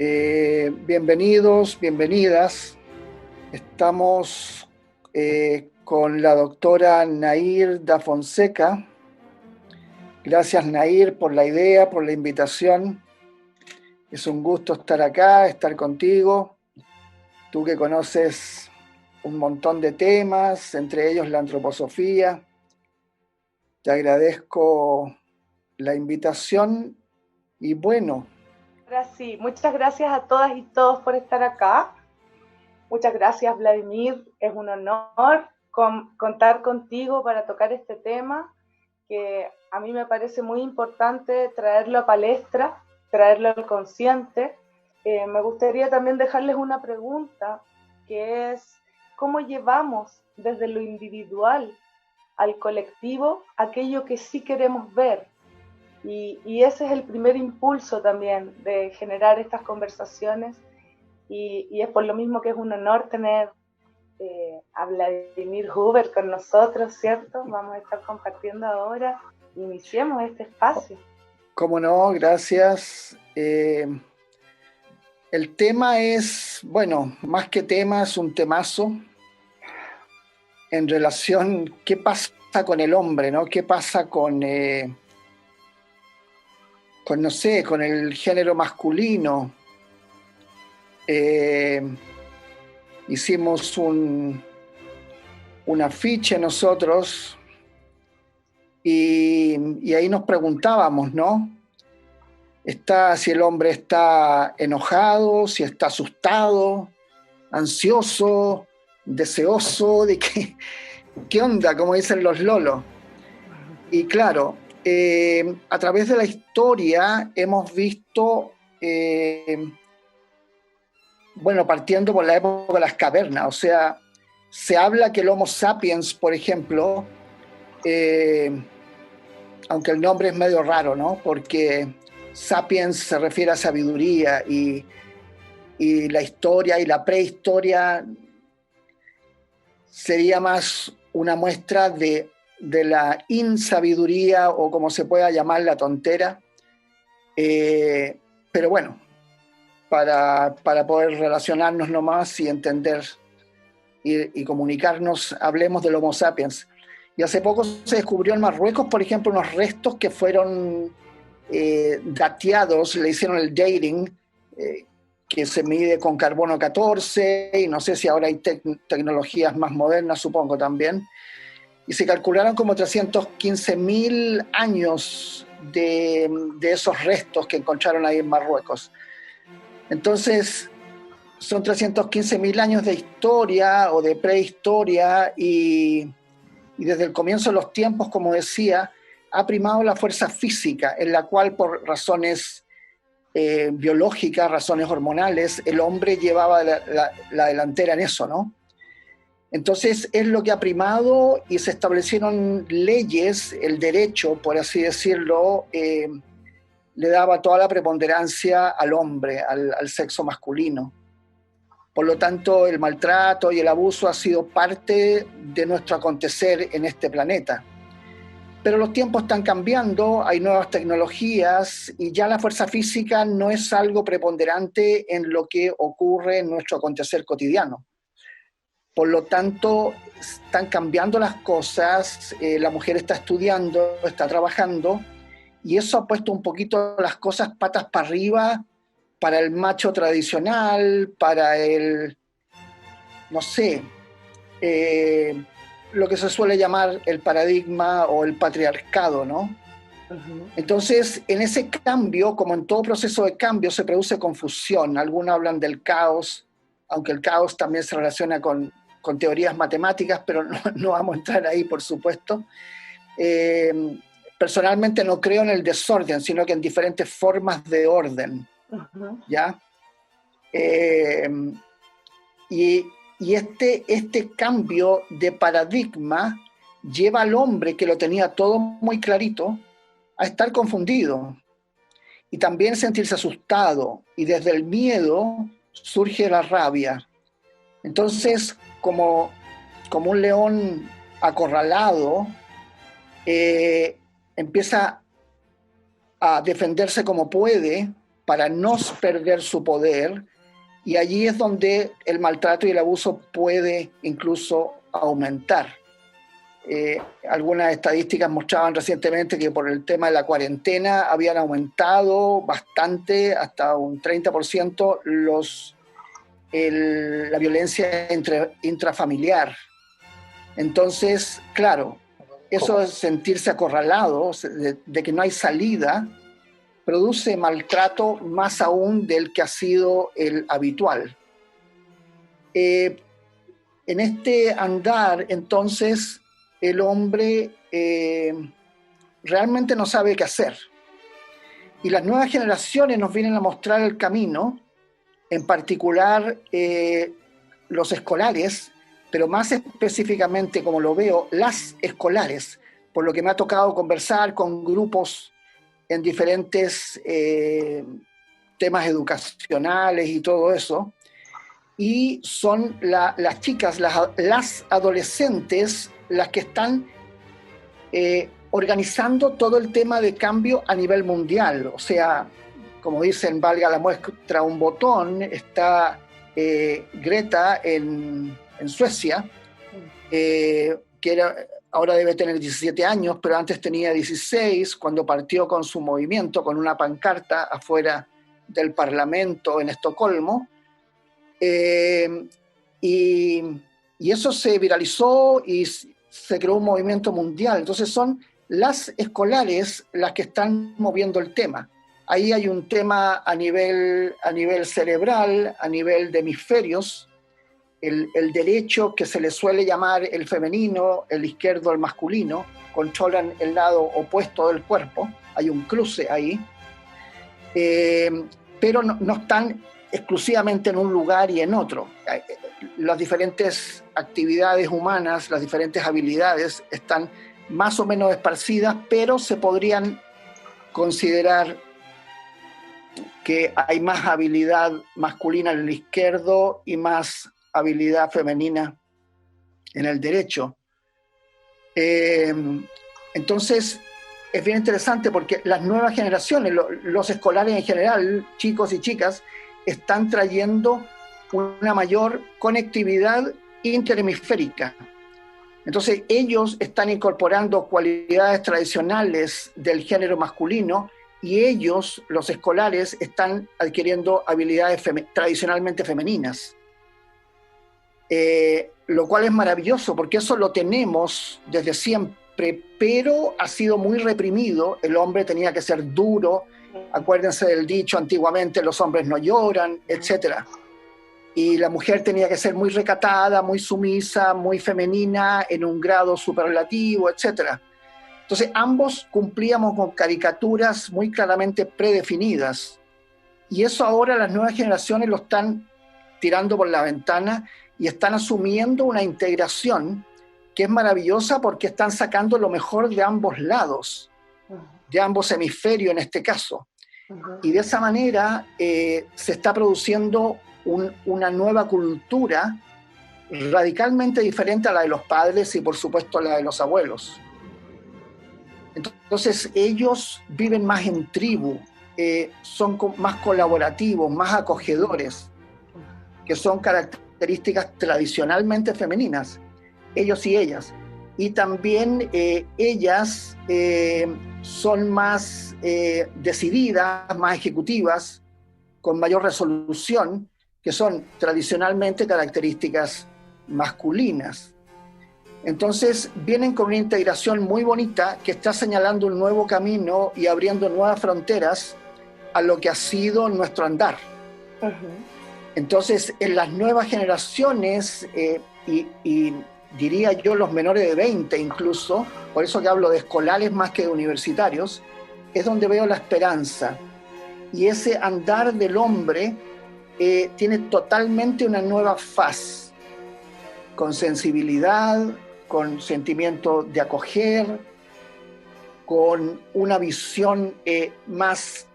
Bienvenidos, bienvenidas. Estamos con la doctora Nair da Fonseca. Gracias, Nair, por la idea, por la invitación. Es un gusto estar acá, estar contigo. Tú que conoces un montón de temas, entre ellos la antroposofía. Te agradezco la invitación y bueno. Ahora sí, muchas gracias a todas y todos por estar acá. Muchas gracias, Vladimir. Es un honor contar contigo para tocar este tema que a mí me parece muy importante traerlo a palestra, traerlo al consciente. Me gustaría también dejarles una pregunta, que es ¿cómo llevamos desde lo individual al colectivo aquello que sí queremos ver? Y ese es el primer impulso también de generar estas conversaciones y es por lo mismo que es un honor tener a Vladimir Huber con nosotros, ¿cierto? Vamos a estar compartiendo ahora. Iniciemos este espacio. Cómo no, gracias. El tema es, bueno, más que tema, es un temazo en relación, ¿qué pasa con el hombre, no? ¿Qué pasa no sé, con el género masculino? Hicimos un afiche nosotros y ahí nos preguntábamos, ¿no? Si el hombre está enojado, si está asustado, ansioso, deseoso, de qué onda, como dicen los lolos. Y claro, a través de la historia hemos visto, bueno, partiendo por la época de las cavernas, o sea, se habla que el Homo sapiens, por ejemplo, aunque el nombre es medio raro, ¿no? Porque sapiens se refiere a sabiduría y la historia y la prehistoria sería más una muestra de la insabiduría o como se pueda llamar la tontera. Pero bueno, para poder relacionarnos nomás y entender y comunicarnos, hablemos del Homo sapiens. Y hace poco se descubrió en Marruecos, por ejemplo, unos restos que fueron dateados, le hicieron el dating, que se mide con carbono 14, y no sé si ahora hay tecnologías más modernas, supongo también, y se calcularon como 315.000 años de esos restos que encontraron ahí en Marruecos. Entonces, son 315.000 años de historia o de prehistoria y desde el comienzo de los tiempos, como decía, ha primado la fuerza física, en la cual por razones biológicas, razones hormonales, el hombre llevaba la delantera en eso, ¿no? Entonces es lo que ha primado y se establecieron leyes, el derecho, por así decirlo, le daba toda la preponderancia al hombre, al sexo masculino. Por lo tanto, el maltrato y el abuso ha sido parte de nuestro acontecer en este planeta. Pero los tiempos están cambiando, hay nuevas tecnologías y ya la fuerza física no es algo preponderante en lo que ocurre en nuestro acontecer cotidiano. Por lo tanto, están cambiando las cosas, la mujer está estudiando, está trabajando, y eso ha puesto un poquito las cosas patas para arriba para el macho tradicional, para el, no sé, lo que se suele llamar el paradigma o el patriarcado, ¿no? Entonces, en ese cambio, como en todo proceso de cambio, se produce confusión. Algunos hablan del caos, aunque el caos también se relaciona con teorías matemáticas, pero no vamos a entrar ahí, por supuesto. Personalmente no creo en el desorden, sino que en diferentes formas de orden, ¿ya? Y este cambio de paradigma lleva al hombre que lo tenía todo muy clarito a estar confundido y también sentirse asustado, y desde el miedo surge la rabia. Entonces, como un león acorralado, empieza a defenderse como puede para no perder su poder, y allí es donde el maltrato y el abuso puede incluso aumentar. Algunas estadísticas mostraban recientemente que por el tema de la cuarentena habían aumentado bastante, hasta un 30%, la violencia intrafamiliar. Entonces, claro, eso es sentirse acorralado, de que no hay salida, produce maltrato más aún del que ha sido el habitual. En este andar, entonces, el hombre realmente no sabe qué hacer. Y las nuevas generaciones nos vienen a mostrar el camino, en particular los escolares, pero más específicamente, como lo veo, las escolares, por lo que me ha tocado conversar con grupos en diferentes temas educacionales y todo eso, y son las chicas, las adolescentes, las que están organizando todo el tema de cambio a nivel mundial. O sea, como dicen, valga la muestra un botón, está Greta en Suecia, que ahora debe tener 17 años, pero antes tenía 16, cuando partió con su movimiento, con una pancarta afuera del Parlamento en Estocolmo, y eso se viralizó y se creó un movimiento mundial. Entonces son las escolares las que están moviendo el tema. Ahí hay un tema a nivel cerebral, a nivel de hemisferios, el derecho, que se le suele llamar el femenino, el izquierdo el masculino, controlan el lado opuesto del cuerpo, hay un cruce ahí, pero no están exclusivamente en un lugar y en otro. Las diferentes actividades humanas, las diferentes habilidades están más o menos esparcidas, pero se podrían considerar que hay más habilidad masculina en el izquierdo y más habilidad femenina en el derecho. Entonces, es bien interesante porque las nuevas generaciones, los escolares en general, chicos y chicas, están trayendo una mayor conectividad interhemisférica. Entonces, ellos están incorporando cualidades tradicionales del género masculino, y ellos, los escolares, están adquiriendo habilidades tradicionalmente femeninas. Lo cual es maravilloso, porque eso lo tenemos desde siempre, pero ha sido muy reprimido. El hombre tenía que ser duro, acuérdense del dicho antiguamente, los hombres no lloran, etc. Y la mujer tenía que ser muy recatada, muy sumisa, muy femenina, en un grado superlativo, etc. Entonces ambos cumplíamos con caricaturas muy claramente predefinidas, y eso ahora las nuevas generaciones lo están tirando por la ventana y están asumiendo una integración que es maravillosa, porque están sacando lo mejor de ambos lados, de ambos hemisferios en este caso. Y de esa manera se está produciendo una nueva cultura radicalmente diferente a la de los padres y por supuesto a la de los abuelos. Entonces ellos viven más en tribu, son más colaborativos, más acogedores, que son características tradicionalmente femeninas, ellos y ellas. Y también ellas son más decididas, más ejecutivas, con mayor resolución, que son tradicionalmente características masculinas. Entonces vienen con una integración muy bonita que está señalando un nuevo camino y abriendo nuevas fronteras a lo que ha sido nuestro andar. Entonces, en las nuevas generaciones, y diría yo los menores de 20 incluso, por eso que hablo de escolares más que de universitarios, es donde veo la esperanza. Y ese andar del hombre tiene totalmente una nueva faz, con sensibilidad, con sentimiento de acoger, con una visión más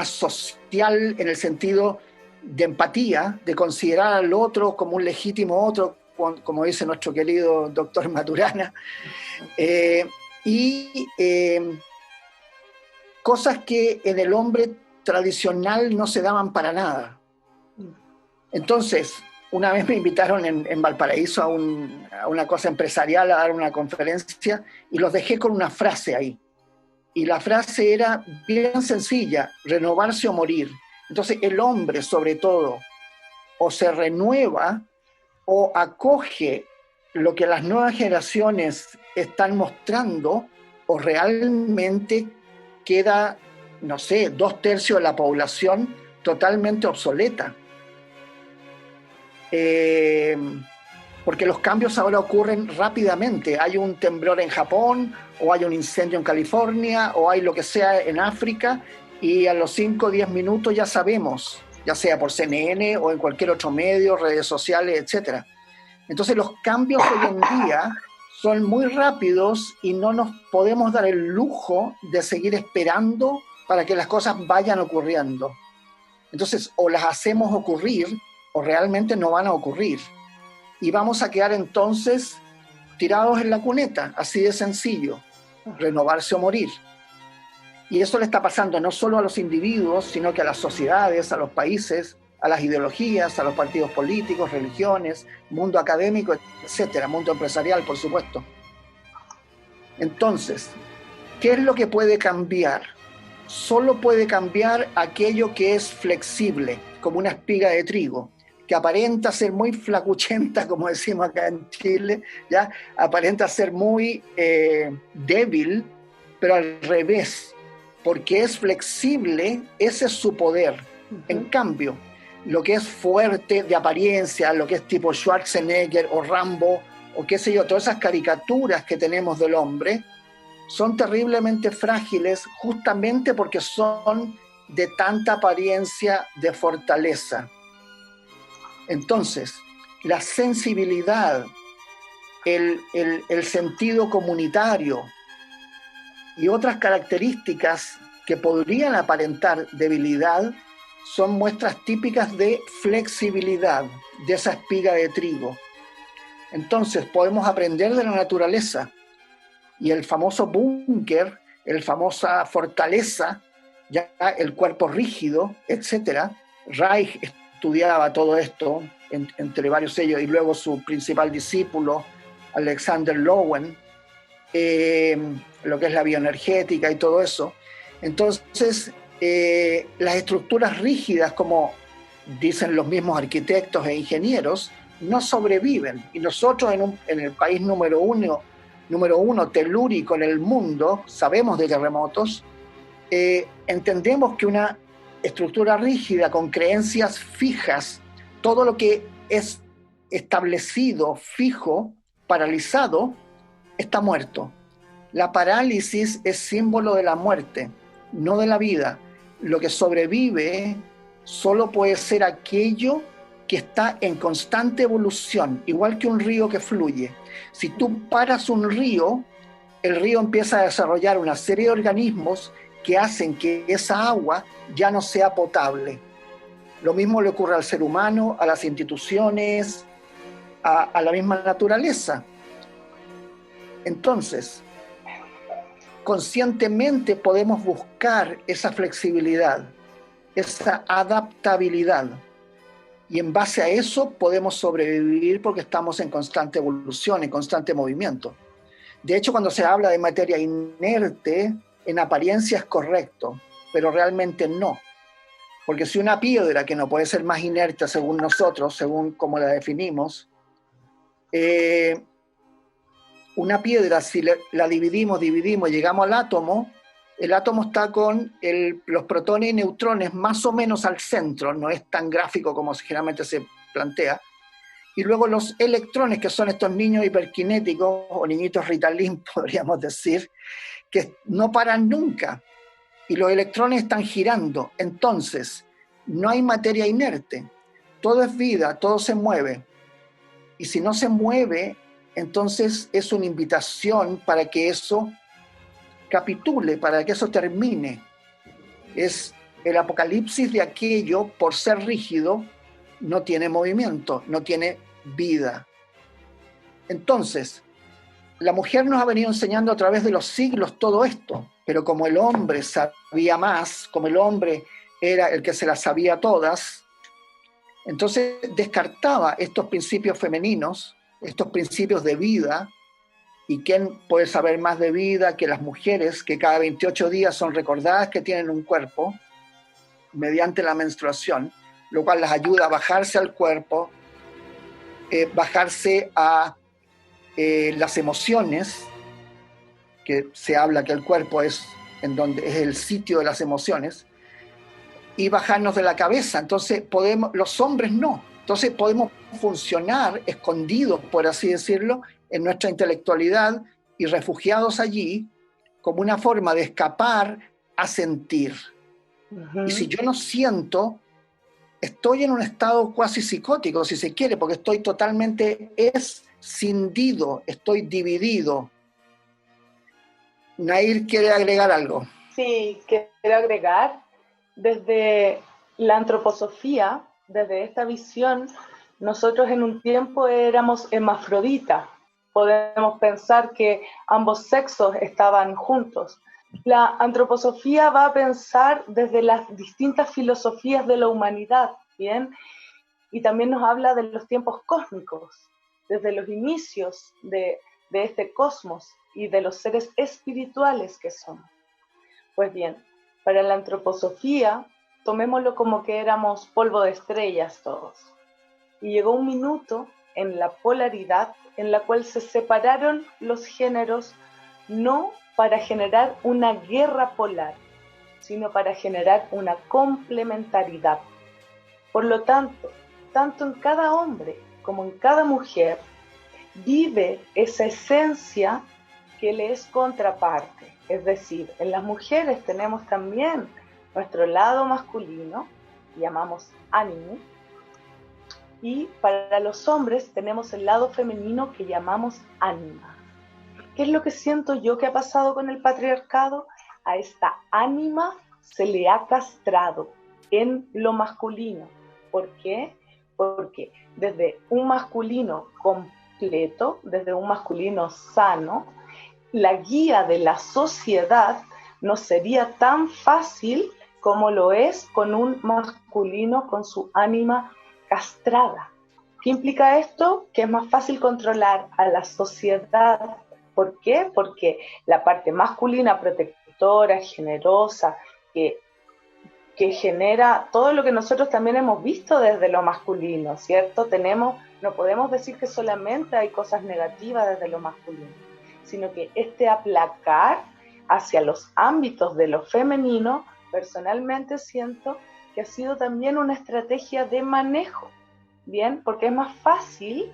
social, en el sentido de empatía, de considerar al otro como un legítimo otro, como dice nuestro querido doctor Maturana, y cosas que en el hombre tradicional no se daban para nada. Entonces, una vez me invitaron en Valparaíso a una cosa empresarial, a dar una conferencia, y los dejé con una frase ahí. Y la frase era bien sencilla: renovarse o morir. Entonces, el hombre, sobre todo, o se renueva o acoge lo que las nuevas generaciones están mostrando, o realmente queda, no sé, 2/3 de la población totalmente obsoleta. Porque los cambios ahora ocurren rápidamente. Hay un temblor en Japón, o hay un incendio en California, o hay lo que sea en África, y a los 5 o 10 minutos ya sabemos, ya sea por CNN o en cualquier otro medio, redes sociales, etc. Entonces los cambios hoy en día son muy rápidos y no nos podemos dar el lujo de seguir esperando para que las cosas vayan ocurriendo. Entonces, o las hacemos ocurrir o realmente no van a ocurrir. Y vamos a quedar entonces tirados en la cuneta, así de sencillo, renovarse o morir. Y eso le está pasando no solo a los individuos, sino que a las sociedades, a los países, a las ideologías, a los partidos políticos, religiones, mundo académico, etcétera, mundo empresarial, por supuesto. Entonces, ¿qué es lo que puede cambiar? Solo puede cambiar aquello que es flexible, como una espiga de trigo, que aparenta ser muy flacuchenta, como decimos acá en Chile, ¿ya? Aparenta ser muy débil, pero al revés, porque es flexible, ese es su poder. En cambio, lo que es fuerte de apariencia, lo que es tipo Schwarzenegger o Rambo, o qué sé yo, todas esas caricaturas que tenemos del hombre, son terriblemente frágiles justamente porque son de tanta apariencia de fortaleza. Entonces, la sensibilidad, el sentido comunitario y otras características que podrían aparentar debilidad son muestras típicas de flexibilidad de esa espiga de trigo. Entonces, podemos aprender de la naturaleza. Y el famoso búnker, la famosa fortaleza, ya el cuerpo rígido, etc. Reich estudiaba todo esto, entre varios ellos, y luego su principal discípulo, Alexander Lowen, lo que es la bioenergética y todo eso. Entonces, las estructuras rígidas, como dicen los mismos arquitectos e ingenieros, no sobreviven. Y nosotros en el país número uno telúrico en el mundo, sabemos de terremotos, entendemos que una estructura rígida con creencias fijas, todo lo que es establecido, fijo, paralizado, está muerto. La parálisis es símbolo de la muerte, no de la vida. Lo que sobrevive solo puede ser aquello que está en constante evolución, igual que un río que fluye. Si tú paras un río, el río empieza a desarrollar una serie de organismos que hacen que esa agua ya no sea potable. Lo mismo le ocurre al ser humano, a las instituciones, a la misma naturaleza. Entonces, conscientemente podemos buscar esa flexibilidad, esa adaptabilidad. Y en base a eso podemos sobrevivir porque estamos en constante evolución, en constante movimiento. De hecho, cuando se habla de materia inerte, en apariencia es correcto, pero realmente no. Porque si una piedra, que no puede ser más inerte según nosotros, según como la definimos, una piedra, si la dividimos y llegamos al átomo, el átomo está con los protones y neutrones más o menos al centro, no es tan gráfico como generalmente se plantea, y luego los electrones, que son estos niños hiperkinéticos, o niñitos Ritalin, podríamos decir, que no paran nunca, y los electrones están girando. Entonces, no hay materia inerte, todo es vida, todo se mueve, y si no se mueve, entonces es una invitación para que eso capitule, para que eso termine. Es el apocalipsis de aquello, por ser rígido, no tiene movimiento, no tiene vida. Entonces, la mujer nos ha venido enseñando a través de los siglos todo esto, pero como el hombre sabía más, como el hombre era el que se las sabía todas. Entonces descartaba estos principios femeninos, estos principios de vida. ¿Y quién puede saber más de vida que las mujeres, que cada 28 días son recordadas que tienen un cuerpo mediante la menstruación, lo cual las ayuda a bajarse al cuerpo, bajarse a las emociones, que se habla que el cuerpo es en donde es el sitio de las emociones, y bajarnos de la cabeza. Entonces los hombres no. Entonces podemos funcionar escondidos, por así decirlo, en nuestra intelectualidad y refugiados allí como una forma de escapar a sentir. Y si yo no siento, estoy en un estado cuasi psicótico, si se quiere, porque estoy totalmente escindido, estoy dividido. Nair quiere agregar algo. Sí, quiero agregar, desde la antroposofía, desde esta visión, nosotros en un tiempo éramos hermafroditas. Podemos pensar que ambos sexos estaban juntos. La antroposofía va a pensar desde las distintas filosofías de la humanidad, ¿bien? Y también nos habla de los tiempos cósmicos, desde los inicios de este cosmos y de los seres espirituales que somos. Pues bien, para la antroposofía, tomémoslo como que éramos polvo de estrellas todos. Y llegó un minuto en la polaridad en la cual se separaron los géneros, no para generar una guerra polar, sino para generar una complementariedad. Por lo tanto, tanto en cada hombre como en cada mujer, vive esa esencia que le es contraparte. Es decir, en las mujeres tenemos también nuestro lado masculino, llamamos ánimo, y para los hombres tenemos el lado femenino que llamamos ánima. ¿Qué es lo que siento yo que ha pasado con el patriarcado? A esta ánima se le ha castrado en lo masculino. ¿Por qué? Porque desde un masculino completo, desde un masculino sano, la guía de la sociedad no sería tan fácil como lo es con un masculino con su ánima castrada. ¿Qué implica esto? Que es más fácil controlar a la sociedad. ¿Por qué? Porque la parte masculina, protectora, generosa, que genera todo lo que nosotros también hemos visto desde lo masculino, ¿cierto? No podemos decir que solamente hay cosas negativas desde lo masculino, sino que este aplacar hacia los ámbitos de lo femenino, personalmente siento que ha sido también una estrategia de manejo, ¿bien? Porque es más fácil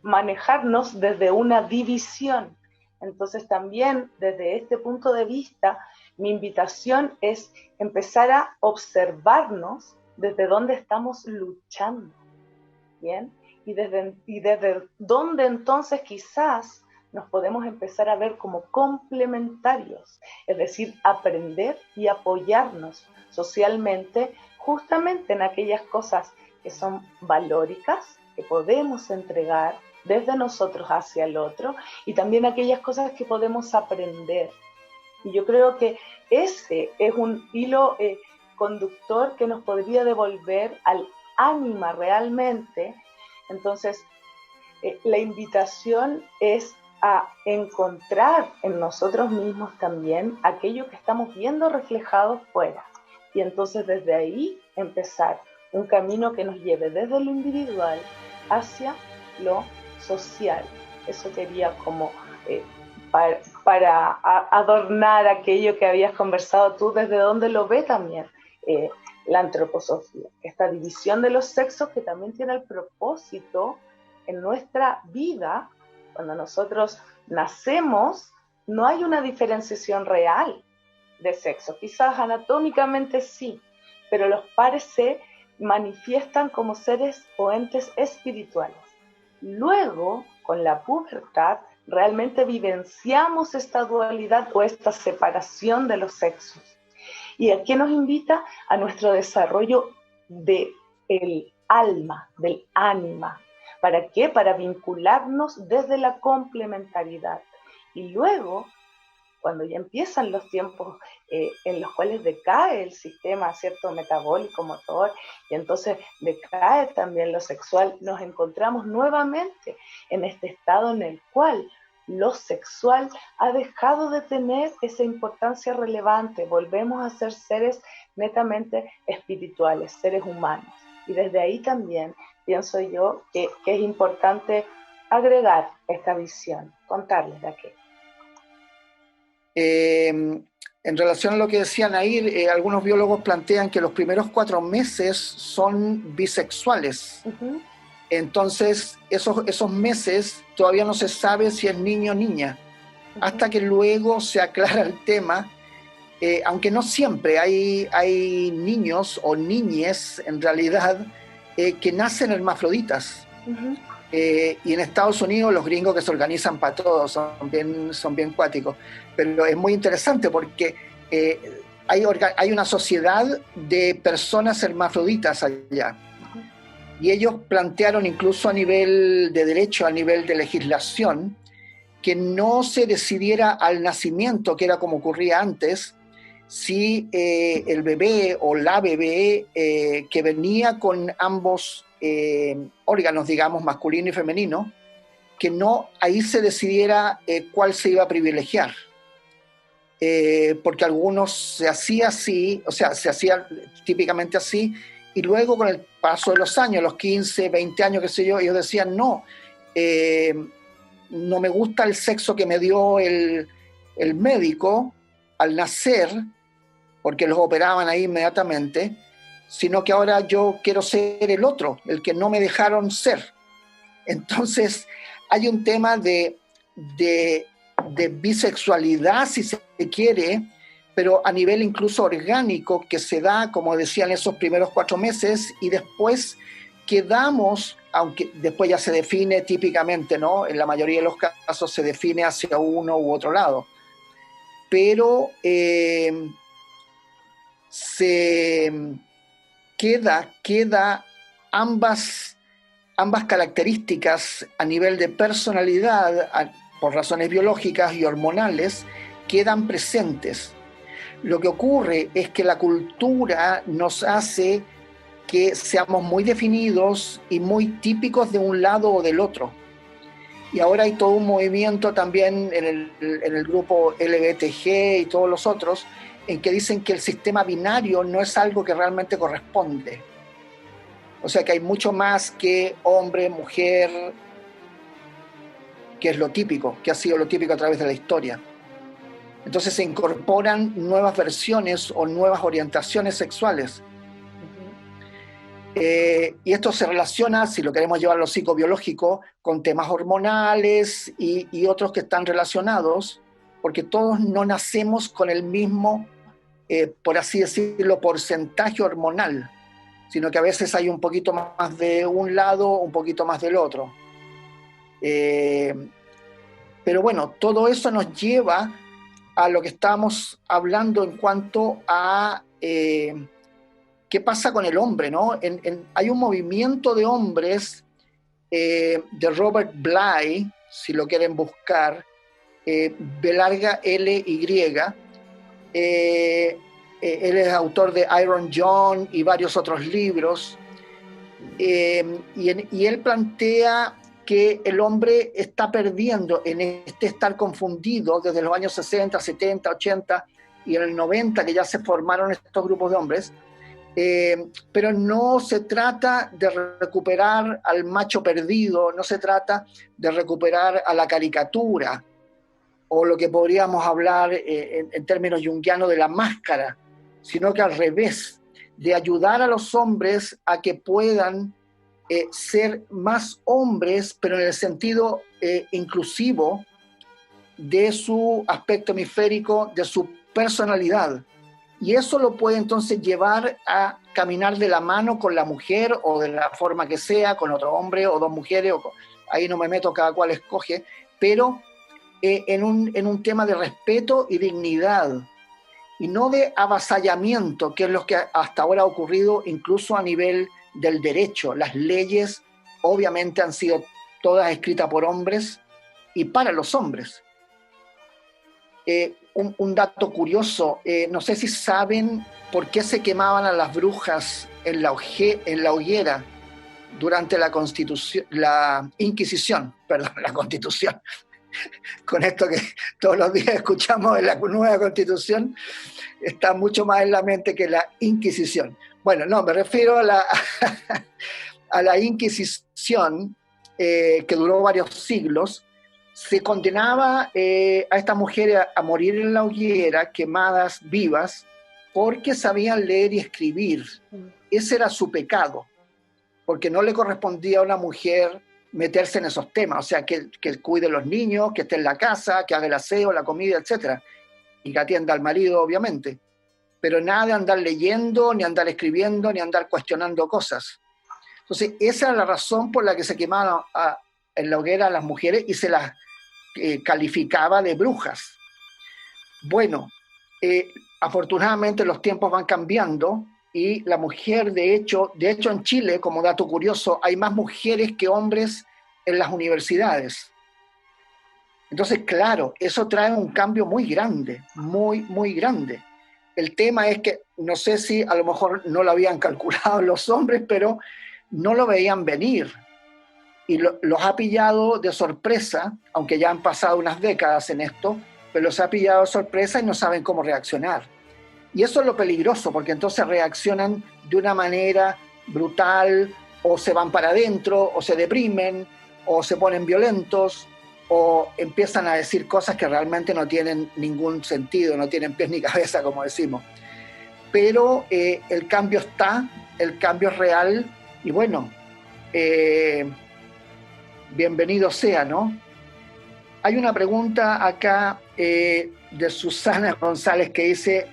manejarnos desde una división. Entonces también desde este punto de vista, mi invitación es empezar a observarnos desde dónde estamos luchando, ¿bien? Y desde dónde entonces quizás nos podemos empezar a ver como complementarios, es decir, aprender y apoyarnos socialmente justamente en aquellas cosas que son valóricas, que podemos entregar desde nosotros hacia el otro, y también aquellas cosas que podemos aprender. Y yo creo que ese es un hilo conductor que nos podría devolver al ánima realmente. Entonces, la invitación es a encontrar en nosotros mismos también aquello que estamos viendo reflejado fuera. Y entonces desde ahí empezar un camino que nos lleve desde lo individual hacia lo social. Eso quería como para adornar aquello que habías conversado tú, desde donde lo ve también la antroposofía, esta división de los sexos que también tiene el propósito en nuestra vida. Cuando nosotros nacemos, no hay una diferenciación real de sexo, quizás anatómicamente sí, pero los pares se manifiestan como seres o entes espirituales. Luego, con la pubertad, realmente vivenciamos esta dualidad o esta separación de los sexos. ¿Y a qué nos invita? A nuestro desarrollo del alma, del ánima. ¿Para qué? Para vincularnos desde la complementariedad. Y luego, cuando ya empiezan los tiempos en los cuales decae el sistema, ¿cierto?, metabólico, motor, y entonces decae también lo sexual, nos encontramos nuevamente en este estado en el cual lo sexual ha dejado de tener esa importancia relevante, volvemos a ser seres netamente espirituales, seres humanos. Y desde ahí también pienso yo que es importante agregar esta visión, contarles de aquello. En relación a lo que decía Nair, algunos biólogos plantean que los primeros 4 meses son bisexuales. Uh-huh. Entonces, esos meses todavía no se sabe si es niño o niña, uh-huh, hasta que luego se aclara el tema, aunque no siempre hay niños o niñes, en realidad, que nacen hermafroditas. Uh-huh. Y en Estados Unidos los gringos que se organizan para todo son bien cuáticos, pero es muy interesante porque hay una sociedad de personas hermafroditas allá. Y ellos plantearon incluso a nivel de derecho, a nivel de legislación, que no se decidiera al nacimiento, que era como ocurría antes, si el bebé o la bebé que venía con ambos órganos, digamos, masculino y femenino, que no ahí se decidiera cuál se iba a privilegiar. Porque algunos se hacía así, o sea, se hacía típicamente así, y luego con el paso de los años, los 15, 20 años, qué sé yo, ellos decían, no me gusta el sexo que me dio el médico al nacer, porque los operaban ahí inmediatamente, sino que ahora yo quiero ser el otro, el que no me dejaron ser. Entonces, hay un tema de bisexualidad, si se quiere, pero a nivel incluso orgánico, que se da, como decían, esos primeros 4 meses, y después quedamos, aunque después ya se define típicamente, ¿no? En la mayoría de los casos se define hacia uno u otro lado. Pero se queda ambas características a nivel de personalidad, por razones biológicas y hormonales, quedan presentes. Lo que ocurre es que la cultura nos hace que seamos muy definidos y muy típicos de un lado o del otro. Y ahora hay todo un movimiento también en el grupo LGBTG y todos los otros, en que dicen que el sistema binario no es algo que realmente corresponde. O sea que hay mucho más que hombre, mujer, que es lo típico, que ha sido lo típico a través de la historia. Entonces se incorporan nuevas versiones o nuevas orientaciones sexuales. Y esto se relaciona, si lo queremos llevar a lo psicobiológico, con temas hormonales y otros que están relacionados, porque todos no nacemos con el mismo, por así decirlo, porcentaje hormonal, sino que a veces hay un poquito más de un lado, un poquito más del otro. Pero bueno, todo eso nos lleva a lo que estábamos hablando en cuanto a qué pasa con el hombre, ¿no? Hay un movimiento de hombres de Robert Bly, si lo quieren buscar, B-L-Y. Él es autor de Iron John y varios otros libros, y él plantea que el hombre está perdiendo en este estar confundido desde los años 60, 70, 80 y en el 90, que ya se formaron estos grupos de hombres, pero no se trata de recuperar al macho perdido, no se trata de recuperar a la caricatura, o lo que podríamos hablar en términos junguianos de la máscara, sino que al revés, de ayudar a los hombres a que puedan ser más hombres, pero en el sentido inclusivo de su aspecto hemisférico, de su personalidad. Y eso lo puede entonces llevar a caminar de la mano con la mujer o de la forma que sea, con otro hombre o dos mujeres, ahí no me meto, cada cual escoge, pero en un tema de respeto y dignidad, y no de avasallamiento, que es lo que hasta ahora ha ocurrido incluso a nivel del derecho. Las leyes obviamente han sido todas escritas por hombres y para los hombres. un dato curioso. No sé si saben por qué se quemaban a las brujas en la hoguera durante la Inquisición, perdón, la Constitución. Con esto que todos los días escuchamos en la nueva Constitución, está mucho más en la mente que la Inquisición. Bueno, no, me refiero a la Inquisición, que duró varios siglos. Se condenaba a estas mujeres a morir en la hoguera, quemadas vivas, porque sabían leer y escribir. Ese era su pecado, porque no le correspondía a una mujer meterse en esos temas, o sea, que cuide a los niños, que esté en la casa, que haga el aseo, la comida, etc. Y que atienda al marido, obviamente. Pero nada de andar leyendo, ni andar escribiendo, ni andar cuestionando cosas. Entonces, esa era la razón por la que se quemaban en la hoguera a las mujeres y se las calificaba de brujas. Bueno, afortunadamente los tiempos van cambiando y la mujer, de hecho en Chile, como dato curioso, hay más mujeres que hombres en las universidades. Entonces, claro, eso trae un cambio muy grande, muy, muy grande. El tema es que, no sé si a lo mejor no lo habían calculado los hombres, pero no lo veían venir. Y los ha pillado de sorpresa, aunque ya han pasado unas décadas en esto, pero los ha pillado de sorpresa y no saben cómo reaccionar. Y eso es lo peligroso, porque entonces reaccionan de una manera brutal, o se van para adentro, o se deprimen, o se ponen violentos, o empiezan a decir cosas que realmente no tienen ningún sentido, no tienen pies ni cabeza, como decimos. Pero el cambio está, el cambio es real, y bueno, bienvenido sea, ¿no? Hay una pregunta acá de Susana González que dice,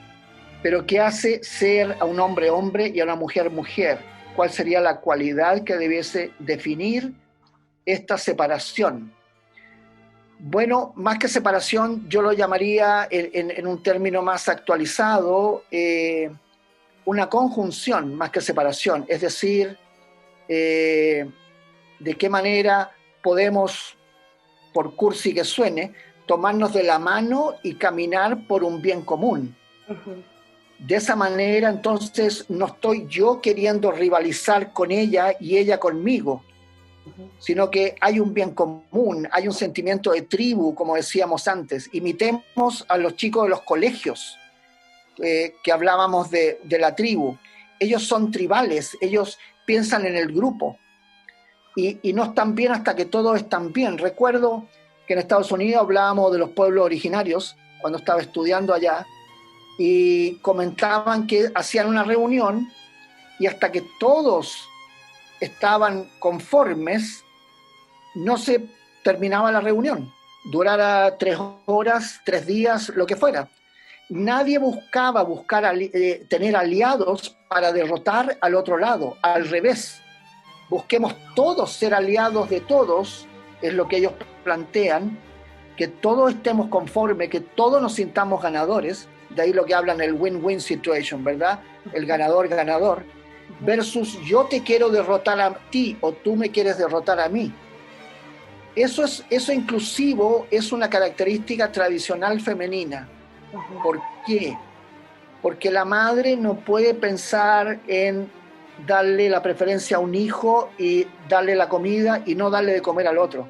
¿pero qué hace ser a un hombre hombre y a una mujer mujer? ¿Cuál sería la cualidad que debiese definir esta separación? Bueno, más que separación, yo lo llamaría en un término más actualizado, una conjunción más que separación, es decir, de qué manera podemos, por cursi que suene, tomarnos de la mano y caminar por un bien común. Uh-huh. De esa manera, entonces, no estoy yo queriendo rivalizar con ella y ella conmigo, uh-huh, sino que hay un bien común, hay un sentimiento de tribu, como decíamos antes. Imitemos a los chicos de los colegios, que hablábamos de la tribu. Ellos son tribales, ellos piensan en el grupo. Y no están bien hasta que todos están bien. Recuerdo que en Estados Unidos hablábamos de los pueblos originarios, cuando estaba estudiando allá, y comentaban que hacían una reunión y hasta que todos estaban conformes, no se terminaba la reunión. Durara 3 horas, 3 días, lo que fuera. Nadie buscaba tener aliados para derrotar al otro lado, al revés. Busquemos todos ser aliados de todos, es lo que ellos plantean, que todos estemos conformes, que todos nos sintamos ganadores, de ahí lo que hablan el win-win situation, ¿verdad? El ganador-ganador, versus yo te quiero derrotar a ti o tú me quieres derrotar a mí. Eso inclusivo es una característica tradicional femenina. ¿Por qué? Porque la madre no puede pensar en darle la preferencia a un hijo y darle la comida y no darle de comer al otro.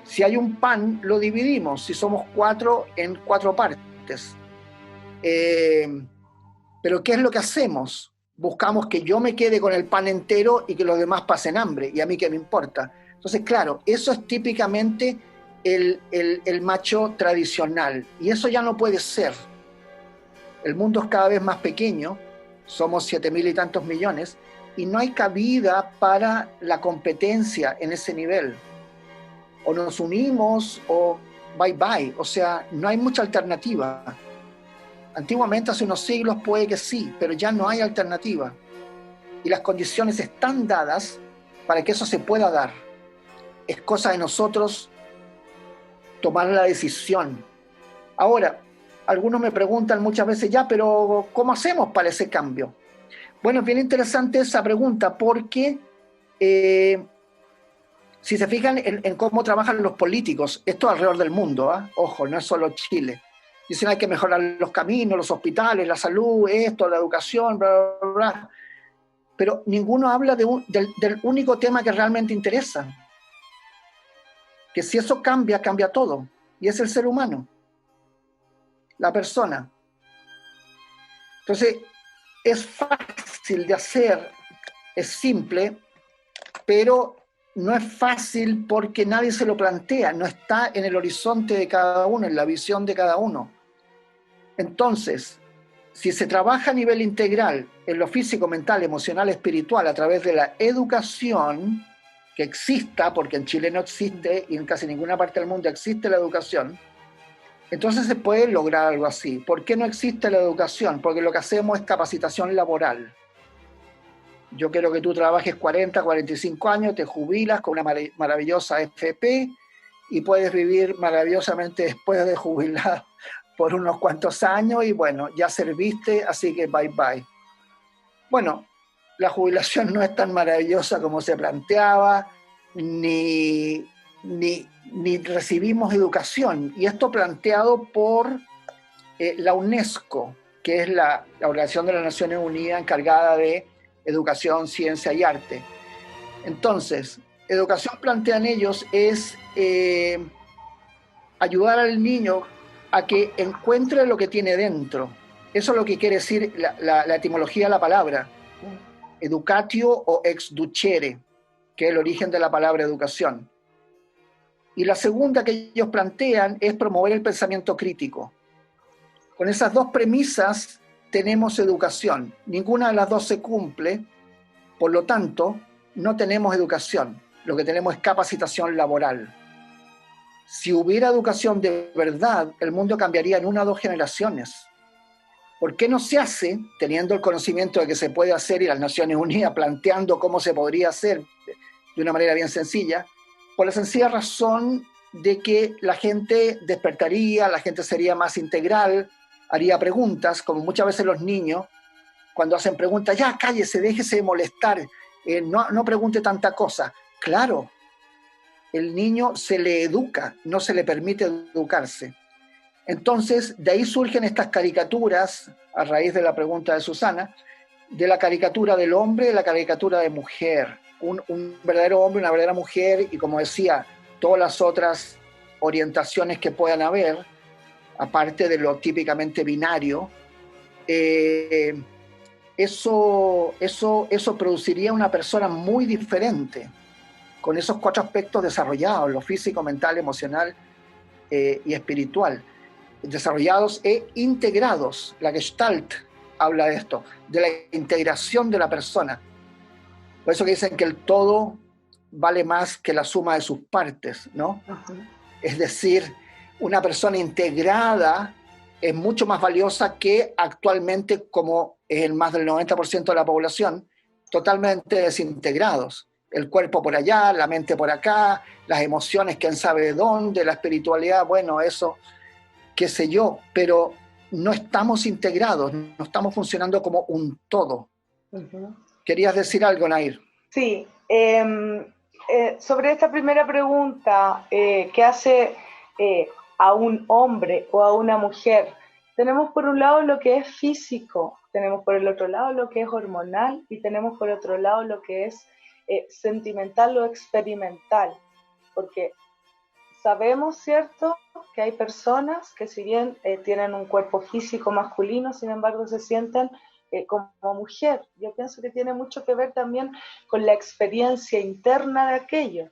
Si hay un pan, lo dividimos, si somos 4, en 4 partes. Pero ¿qué es lo que hacemos? Buscamos que yo me quede con el pan entero y que los demás pasen hambre, y a mí qué me importa. Entonces, claro, eso es típicamente el macho tradicional, y eso ya no puede ser. El mundo es cada vez más pequeño, somos 7.000 y tantos millones, y no hay cabida para la competencia en ese nivel. O nos unimos o bye bye, o sea, no hay mucha alternativa. Antiguamente, hace unos siglos, puede que sí, pero ya no hay alternativa. Y las condiciones están dadas para que eso se pueda dar. Es cosa de nosotros tomar la decisión. Ahora, algunos me preguntan muchas veces, ya, pero ¿cómo hacemos para ese cambio? Bueno, es bien interesante esa pregunta, porque si se fijan en cómo trabajan los políticos, esto alrededor del mundo, ¿eh? Ojo, no es solo Chile. Dicen hay que mejorar los caminos, los hospitales, la salud, esto, la educación, bla, bla, bla. Pero ninguno habla del único tema que realmente interesa. Que si eso cambia, cambia todo. Y es el ser humano, la persona. Entonces, es fácil de hacer, es simple, pero no es fácil porque nadie se lo plantea, no está en el horizonte de cada uno, en la visión de cada uno. Entonces, si se trabaja a nivel integral en lo físico, mental, emocional, espiritual, a través de la educación, que exista, porque en Chile no existe y en casi ninguna parte del mundo existe la educación, entonces se puede lograr algo así. ¿Por qué no existe la educación? Porque lo que hacemos es capacitación laboral. Yo quiero que tú trabajes 40, 45 años, te jubilas con una maravillosa FP y puedes vivir maravillosamente después de jubilado por unos cuantos años y bueno, ya serviste, así que bye bye. Bueno, la jubilación no es tan maravillosa como se planteaba, ni recibimos educación. Y esto planteado por la UNESCO, que es la Organización de las Naciones Unidas encargada de educación, ciencia y arte. Entonces, educación plantean ellos es ayudar al niño a que encuentre lo que tiene dentro. Eso es lo que quiere decir la etimología de la palabra. Educatio o exducere, que es el origen de la palabra educación. Y la segunda que ellos plantean es promover el pensamiento crítico. Con esas dos premisas tenemos educación. Ninguna de las dos se cumple, por lo tanto, no tenemos educación. Lo que tenemos es capacitación laboral. Si hubiera educación de verdad, el mundo cambiaría en 1 o 2 generaciones. ¿Por qué no se hace, teniendo el conocimiento de que se puede hacer y las Naciones Unidas planteando cómo se podría hacer de una manera bien sencilla? Por la sencilla razón de que la gente despertaría, la gente sería más integral, haría preguntas, como muchas veces los niños, cuando hacen preguntas, ya cállese, déjese de molestar, no pregunte tanta cosa. Claro, el niño se le educa, no se le permite educarse. Entonces, de ahí surgen estas caricaturas, a raíz de la pregunta de Susana, de la caricatura del hombre y la caricatura de mujer. Un verdadero hombre, una verdadera mujer, y como decía, todas las otras orientaciones que puedan haber, aparte de lo típicamente binario, eso produciría una persona muy diferente, con esos 4 aspectos desarrollados, lo físico, mental, emocional y espiritual, desarrollados e integrados. La Gestalt habla de esto, de la integración de la persona. Por eso que dicen que el todo vale más que la suma de sus partes, ¿no? Uh-huh. Es decir, una persona integrada es mucho más valiosa que actualmente, como es el más del 90% de la población, totalmente desintegrados. El cuerpo por allá, la mente por acá, las emociones, quién sabe de dónde, la espiritualidad, bueno, eso, qué sé yo, pero no estamos integrados, no estamos funcionando como un todo. Uh-huh. ¿Querías decir algo, Nair? Sí, sobre esta primera pregunta, ¿qué hace a un hombre o a una mujer? Tenemos por un lado lo que es físico, tenemos por el otro lado lo que es hormonal y tenemos por otro lado lo que es sentimental o experimental, porque sabemos, ¿cierto?, que hay personas que si bien tienen un cuerpo físico masculino, sin embargo se sienten como mujer. Yo pienso que tiene mucho que ver también con la experiencia interna de aquello.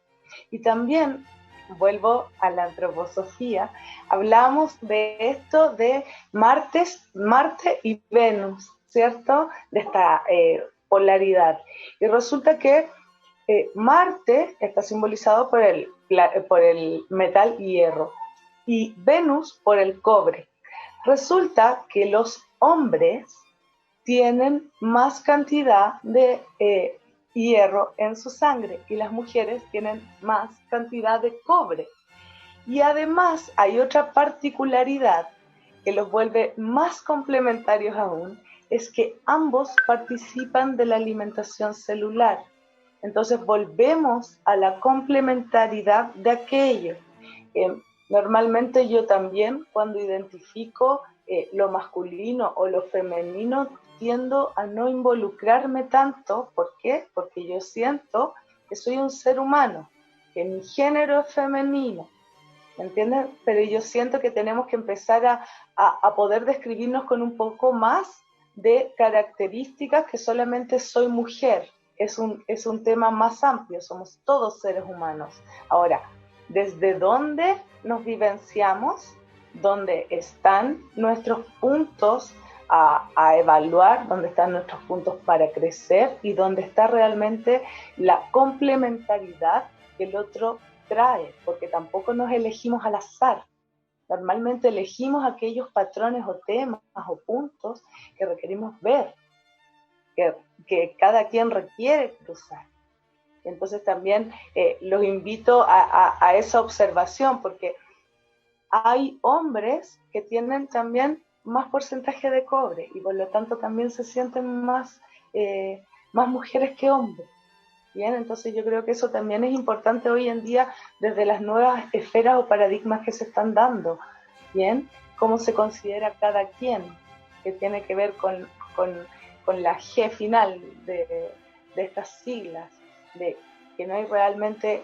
Y también, vuelvo a la antroposofía, hablamos de esto de Marte y Venus, ¿cierto?, de esta polaridad. Y resulta que Marte está simbolizado por el metal hierro y Venus por el cobre. Resulta que los hombres tienen más cantidad de hierro en su sangre y las mujeres tienen más cantidad de cobre. Y además hay otra particularidad que los vuelve más complementarios aún, es que ambos participan de la alimentación celular. Entonces volvemos a la complementariedad de aquello. Normalmente yo también, cuando identifico lo masculino o lo femenino, tiendo a no involucrarme tanto. ¿Por qué? Porque yo siento que soy un ser humano, que mi género es femenino, ¿me entiendes? Pero yo siento que tenemos que empezar a poder describirnos con un poco más de características que solamente soy mujer. Es un tema más amplio, somos todos seres humanos. Ahora, ¿desde dónde nos vivenciamos? ¿Dónde están nuestros puntos a evaluar? ¿Dónde están nuestros puntos para crecer? ¿Y dónde está realmente la complementariedad que el otro trae? Porque tampoco nos elegimos al azar. Normalmente elegimos aquellos patrones o temas o puntos que requerimos ver, que cada quien requiere cruzar. Entonces también los invito a esa observación, porque hay hombres que tienen también más porcentaje de cobre y por lo tanto también se sienten más mujeres que hombres. Bien, entonces yo creo que eso también es importante hoy en día desde las nuevas esferas o paradigmas que se están dando. Bien, cómo se considera cada quien, que tiene que ver con la G final de estas siglas, de que no hay realmente,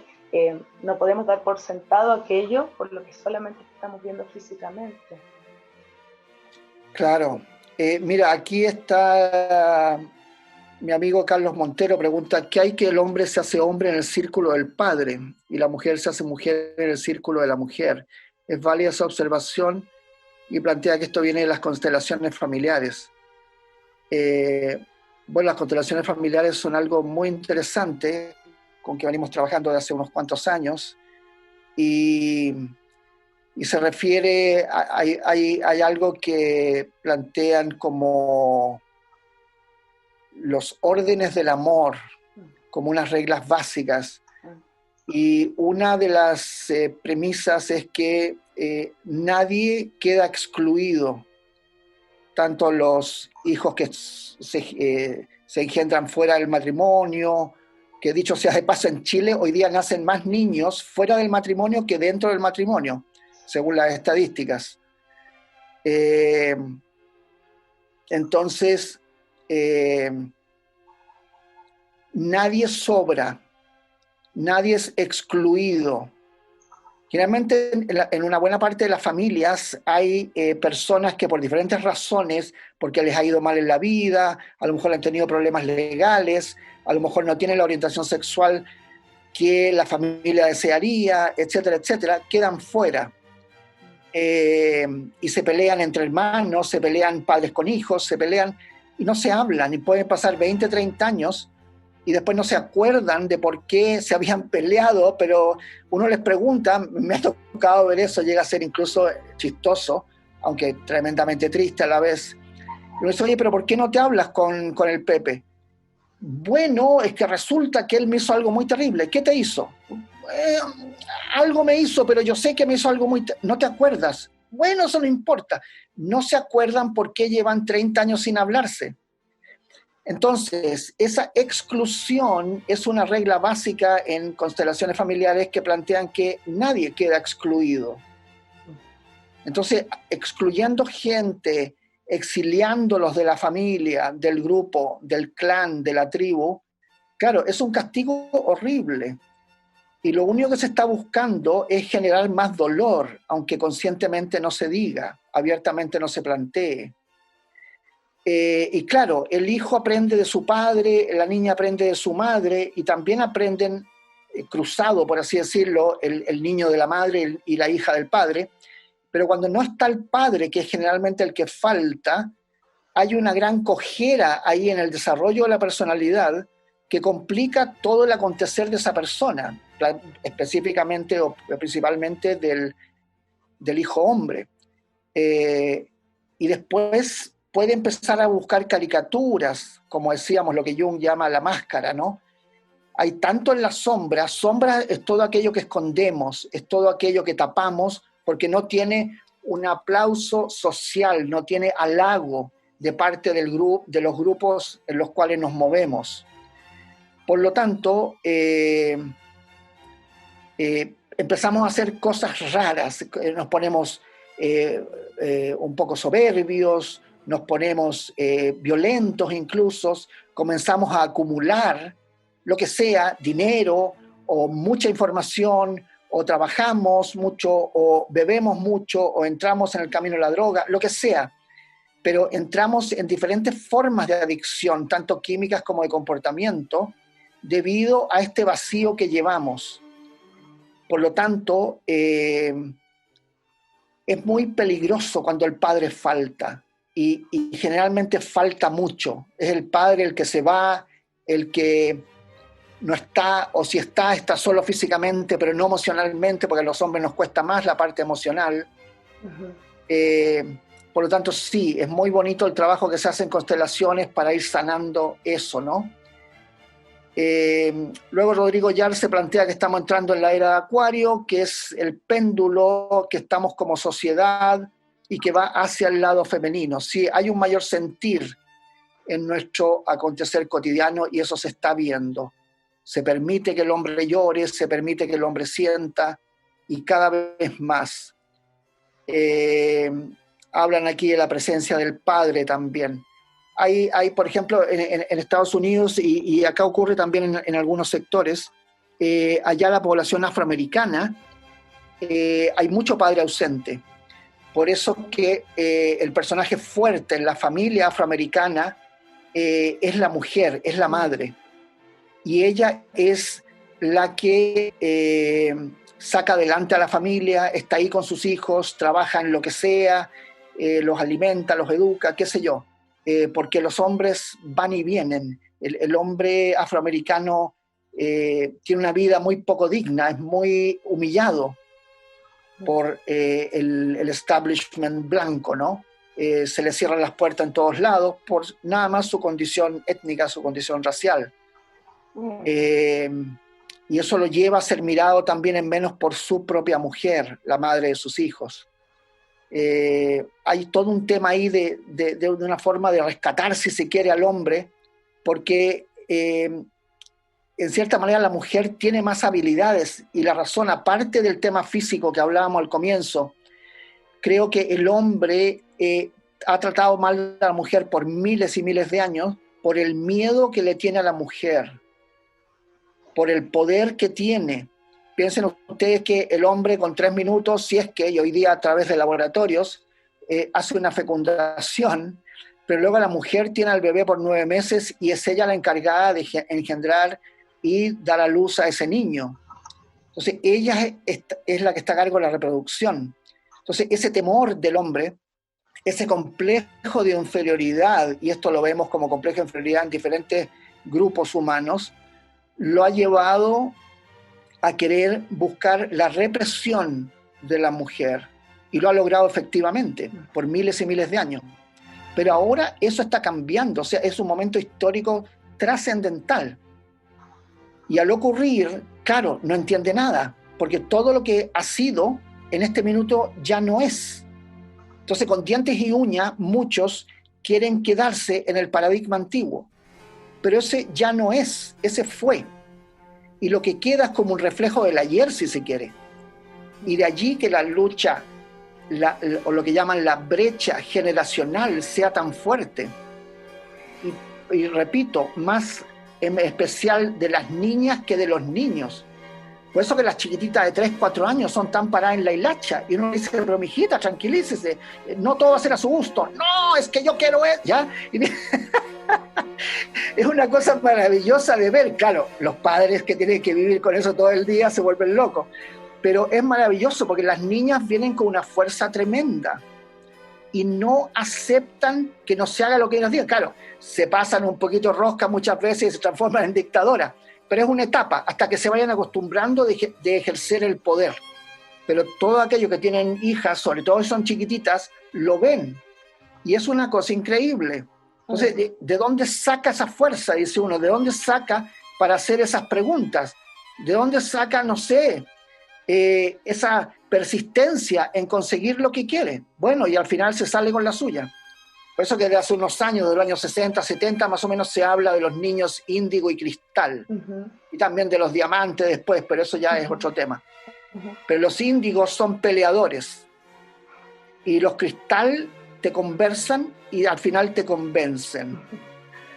no podemos dar por sentado aquello por lo que solamente estamos viendo físicamente. Claro. Mira, aquí está mi amigo Carlos Montero, pregunta, ¿qué hay que el hombre se hace hombre en el círculo del padre y la mujer se hace mujer en el círculo de la mujer? Es válida esa observación y plantea que esto viene de las constelaciones familiares. Bueno, las constelaciones familiares son algo muy interesante con que venimos trabajando desde hace unos cuantos años y se refiere, hay algo que plantean como los órdenes del amor, como unas reglas básicas. Y una de las premisas es que nadie queda excluido, tanto los hijos que se engendran fuera del matrimonio, que dicho sea de paso en Chile, hoy día nacen más niños fuera del matrimonio que dentro del matrimonio, según las estadísticas. Entonces, nadie sobra, nadie es excluido. Generalmente en una buena parte de las familias hay personas que por diferentes razones, porque les ha ido mal en la vida, a lo mejor han tenido problemas legales, a lo mejor no tienen la orientación sexual que la familia desearía, etcétera, etcétera, quedan fuera. Y se pelean entre hermanos, se pelean padres con hijos, se pelean y no se hablan y pueden pasar 20, 30 años y después no se acuerdan de por qué se habían peleado, pero uno les pregunta, me ha tocado ver eso, llega a ser incluso chistoso, aunque tremendamente triste a la vez. Y uno dice, oye, pero ¿por qué no te hablas con el Pepe? Bueno, es que resulta que él me hizo algo muy terrible. ¿Qué te hizo? Algo me hizo, pero yo sé que me hizo algo muy... ¿No te acuerdas? Bueno, eso no importa. No se acuerdan por qué llevan 30 años sin hablarse. Entonces, esa exclusión es una regla básica en constelaciones familiares que plantean que nadie queda excluido. Entonces, excluyendo gente, exiliándolos de la familia, del grupo, del clan, de la tribu, claro, es un castigo horrible. Y lo único que se está buscando es generar más dolor, aunque conscientemente no se diga, abiertamente no se plantee. Y claro, el hijo aprende de su padre, la niña aprende de su madre y también aprenden cruzado, por así decirlo, el niño de la madre y la hija del padre, pero cuando no está el padre, que es generalmente el que falta, hay una gran cojera ahí en el desarrollo de la personalidad que complica todo el acontecer de esa persona, específicamente o principalmente del hijo hombre. Y después puede empezar a buscar caricaturas, como decíamos, lo que Jung llama la máscara, ¿no? Hay tanto en la sombra, sombra es todo aquello que escondemos, es todo aquello que tapamos, porque no tiene un aplauso social, no tiene halago de parte de los grupos en los cuales nos movemos. Por lo tanto, es empezamos a hacer cosas raras, nos ponemos un poco soberbios, nos ponemos violentos incluso, comenzamos a acumular lo que sea, dinero o mucha información, o trabajamos mucho, o bebemos mucho, o entramos en el camino de la droga, lo que sea. Pero entramos en diferentes formas de adicción, tanto químicas como de comportamiento, debido a este vacío que llevamos. Por lo tanto, es muy peligroso cuando el padre falta, y generalmente falta mucho. Es el padre el que se va, el que no está, o si está, está solo físicamente, pero no emocionalmente, porque a los hombres nos cuesta más la parte emocional. Por lo tanto, sí, es muy bonito el trabajo que se hace en constelaciones para ir sanando eso, ¿no? Luego Rodrigo Yar se plantea que estamos entrando en la era de Acuario, que es el péndulo, que estamos como sociedad y que va hacia el lado femenino. Sí, hay un mayor sentir en nuestro acontecer cotidiano y eso se está viendo. Se permite que el hombre llore, se permite que el hombre sienta, y cada vez más. Hablan aquí de la presencia del padre también. Hay por ejemplo, en Estados Unidos, y acá ocurre también en algunos sectores, allá la población afroamericana, hay mucho padre ausente. Por eso que el personaje fuerte en la familia afroamericana es la mujer, es la madre. Y ella es la que saca adelante a la familia, está ahí con sus hijos, trabaja en lo que sea, los alimenta, los educa, qué sé yo. Porque los hombres van y vienen. El hombre afroamericano tiene una vida muy poco digna, es muy humillado por el establishment blanco, ¿no? Se le cierran las puertas en todos lados por nada más su condición étnica, su condición racial. Y eso lo lleva a ser mirado también en menos por su propia mujer, la madre de sus hijos. Hay todo un tema ahí de una forma de rescatar, si se quiere, al hombre, porque en cierta manera la mujer tiene más habilidades, y la razón, aparte del tema físico que hablábamos al comienzo, creo que el hombre ha tratado mal a la mujer por miles y miles de años por el miedo que le tiene a la mujer, por el poder que tiene. Piensen ustedes que el hombre con 3 minutos, si es que, y hoy día a través de laboratorios, hace una fecundación, pero luego la mujer tiene al bebé por 9 meses y es ella la encargada de engendrar y dar a luz a ese niño. Entonces ella es la que está a cargo de la reproducción. Entonces ese temor del hombre, ese complejo de inferioridad, y esto lo vemos como complejo de inferioridad en diferentes grupos humanos, lo ha llevado a querer buscar la represión de la mujer, y lo ha logrado efectivamente por miles y miles de años. Pero ahora eso está cambiando, o sea, es un momento histórico trascendental. Y al ocurrir, claro, no entiende nada, porque todo lo que ha sido en este minuto ya no es. Entonces, con dientes y uñas, muchos quieren quedarse en el paradigma antiguo, pero ese ya no es, ese fue. Y lo que queda es como un reflejo del ayer, si se quiere. Y de allí que la lucha, o lo que llaman la brecha generacional, sea tan fuerte. Y repito, más en especial de las niñas que de los niños. Por eso que las chiquititas de 3, 4 años son tan paradas en la hilacha. Y uno dice, pero mijita, tranquilícese, no todo va a ser a su gusto. No, es que yo quiero eso, ¿ya? Y es una cosa maravillosa de ver. Claro, los padres que tienen que vivir con eso todo el día se vuelven locos. Pero es maravilloso porque las niñas vienen con una fuerza tremenda y no aceptan que no se haga lo que ellos digan. Claro, se pasan un poquito rosca muchas veces y se transforman en dictadoras, pero es una etapa hasta que se vayan acostumbrando de ejercer el poder. Pero todo aquello que tienen hijas, sobre todo si son chiquititas, lo ven. Y es una cosa increíble. Entonces, ¿de dónde saca esa fuerza? Dice uno, ¿de dónde saca para hacer esas preguntas? ¿De dónde saca, no sé, esa persistencia en conseguir lo que quiere? Bueno, y al final se sale con la suya. Por eso que desde hace unos años, de los años 60, 70, más o menos se habla de los niños índigo y cristal. Y también de los diamantes después, pero eso ya es otro tema. pero los índigos son peleadores, y los cristal te conversan y al final te convencen.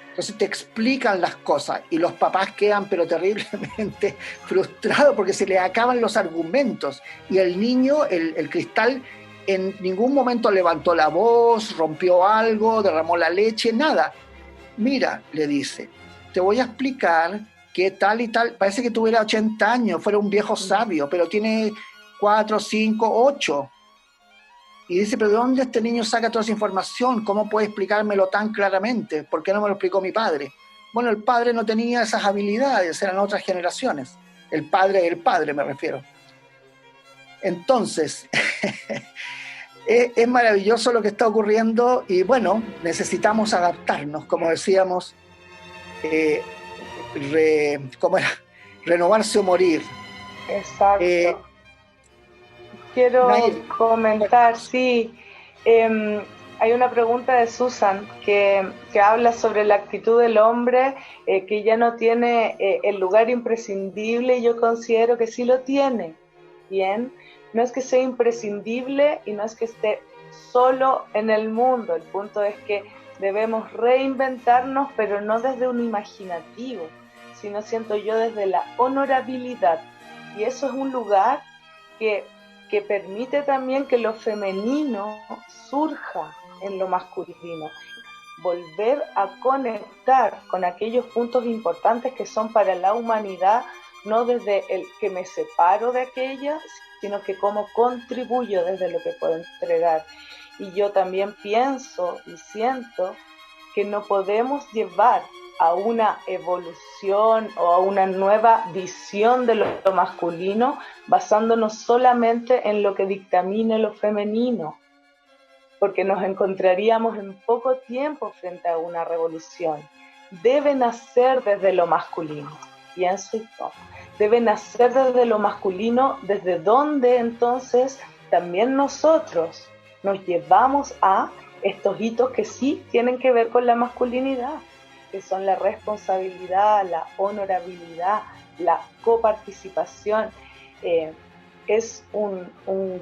Entonces te explican las cosas y los papás quedan pero terriblemente frustrados porque se les acaban los argumentos y el niño, el cristal, en ningún momento levantó la voz, rompió algo, derramó la leche, nada. Mira, le dice, te voy a explicar que tal y tal, parece que tuviera 80 años, fuera un viejo sabio, pero tiene 4, 5, 8. Y dice, pero ¿de dónde este niño saca toda esa información? ¿Cómo puede explicármelo tan claramente? ¿Por qué no me lo explicó mi padre? Bueno, el padre no tenía esas habilidades, eran otras generaciones. El padre me refiero. Entonces, es maravilloso lo que está ocurriendo y bueno, necesitamos adaptarnos, como decíamos, ¿cómo era? Renovarse o morir. Exacto. Quiero comentar, sí, hay una pregunta de Susan que habla sobre la actitud del hombre, que ya no tiene el lugar imprescindible, y yo considero que sí lo tiene. Bien, no es que sea imprescindible y no es que esté solo en el mundo, el punto es que debemos reinventarnos, pero no desde un imaginativo, sino siento yo desde la honorabilidad, y eso es un lugar que permite también que lo femenino surja en lo masculino, volver a conectar con aquellos puntos importantes que son para la humanidad, no desde el que me separo de aquellas, sino que cómo contribuyo desde lo que puedo entregar. Y yo también pienso y siento que no podemos llevar a una evolución o a una nueva visión de lo masculino basándonos solamente en lo que dictamine lo femenino, porque nos encontraríamos en poco tiempo frente a una revolución. Debe nacer desde lo masculino, pienso yo. Debe nacer desde lo masculino, desde donde entonces también nosotros nos llevamos a estos hitos que sí tienen que ver con la masculinidad, que son la responsabilidad, la honorabilidad, la coparticipación. Es un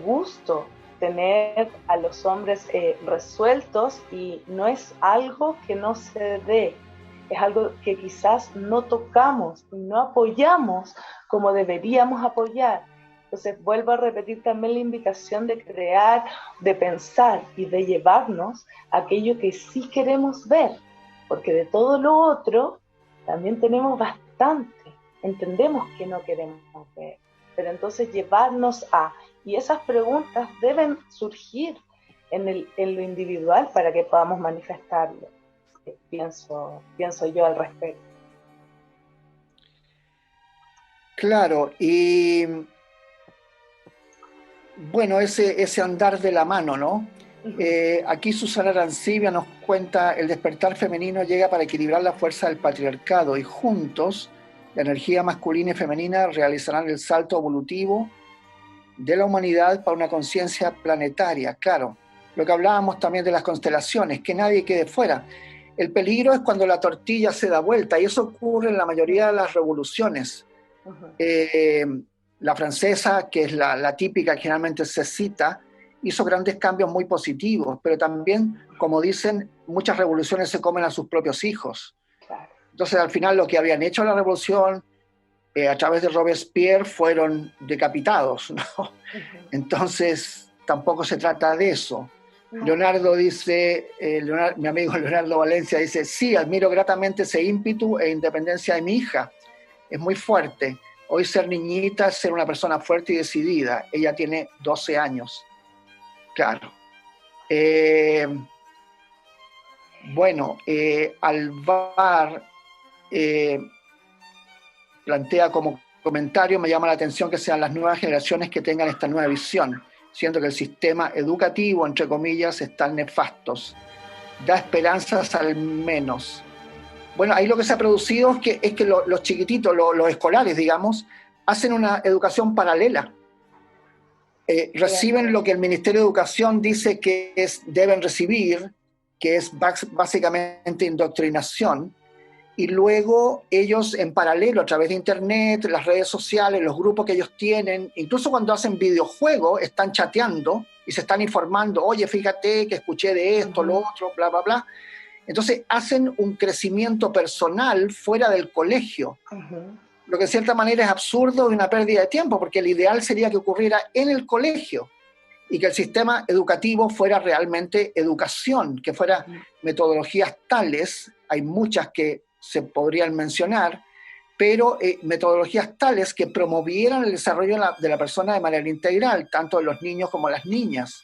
gusto tener a los hombres resueltos, y no es algo que no se dé, es algo que quizás no tocamos y no apoyamos como deberíamos apoyar. Entonces vuelvo a repetir también la invitación de crear, de pensar y de llevarnos aquello que sí queremos ver, porque de todo lo otro también tenemos bastante, entendemos que no queremos ver, pero entonces llevarnos a, y esas preguntas deben surgir en lo individual para que podamos manifestarlo, pienso yo al respecto. Claro, y bueno, ese andar de la mano, ¿no? Aquí Susana Arancibia nos cuenta, el despertar femenino llega para equilibrar la fuerza del patriarcado y juntos la energía masculina y femenina realizarán el salto evolutivo de la humanidad para una conciencia planetaria. Claro, lo que hablábamos también de las constelaciones, que nadie quede fuera. El peligro es cuando la tortilla se da vuelta, y eso ocurre en la mayoría de las revoluciones. La francesa, que es la típica que generalmente se cita, hizo grandes cambios muy positivos, pero también, como dicen, muchas revoluciones se comen a sus propios hijos. Claro. Entonces, al final, lo que habían hecho la revolución a través de Robespierre fueron decapitados, ¿no? Entonces, tampoco se trata de eso. Leonardo dice, mi amigo Leonardo Valencia dice, sí, admiro gratamente ese ímpetu e independencia de mi hija. Es muy fuerte. Hoy ser niñita es ser una persona fuerte y decidida. Ella tiene 12 años. Claro. Bueno, Alvar plantea como comentario, me llama la atención que sean las nuevas generaciones que tengan esta nueva visión, siendo que el sistema educativo, entre comillas, están nefastos. Da esperanzas al menos. Bueno, ahí lo que se ha producido es que los chiquititos, los escolares, digamos, hacen una educación paralela. Reciben lo que el Ministerio de Educación dice que deben recibir, que es básicamente indoctrinación, y luego ellos en paralelo a través de internet, las redes sociales, los grupos que ellos tienen, incluso cuando hacen videojuegos, están chateando y se están informando, oye, fíjate que escuché de esto, lo otro, bla, bla, bla. Entonces hacen un crecimiento personal fuera del colegio, lo que en cierta manera es absurdo y una pérdida de tiempo, porque el ideal sería que ocurriera en el colegio y que el sistema educativo fuera realmente educación, que fuera metodologías tales, hay muchas que se podrían mencionar, pero metodologías tales que promovieran el desarrollo de la persona de manera integral, tanto de los niños como de las niñas.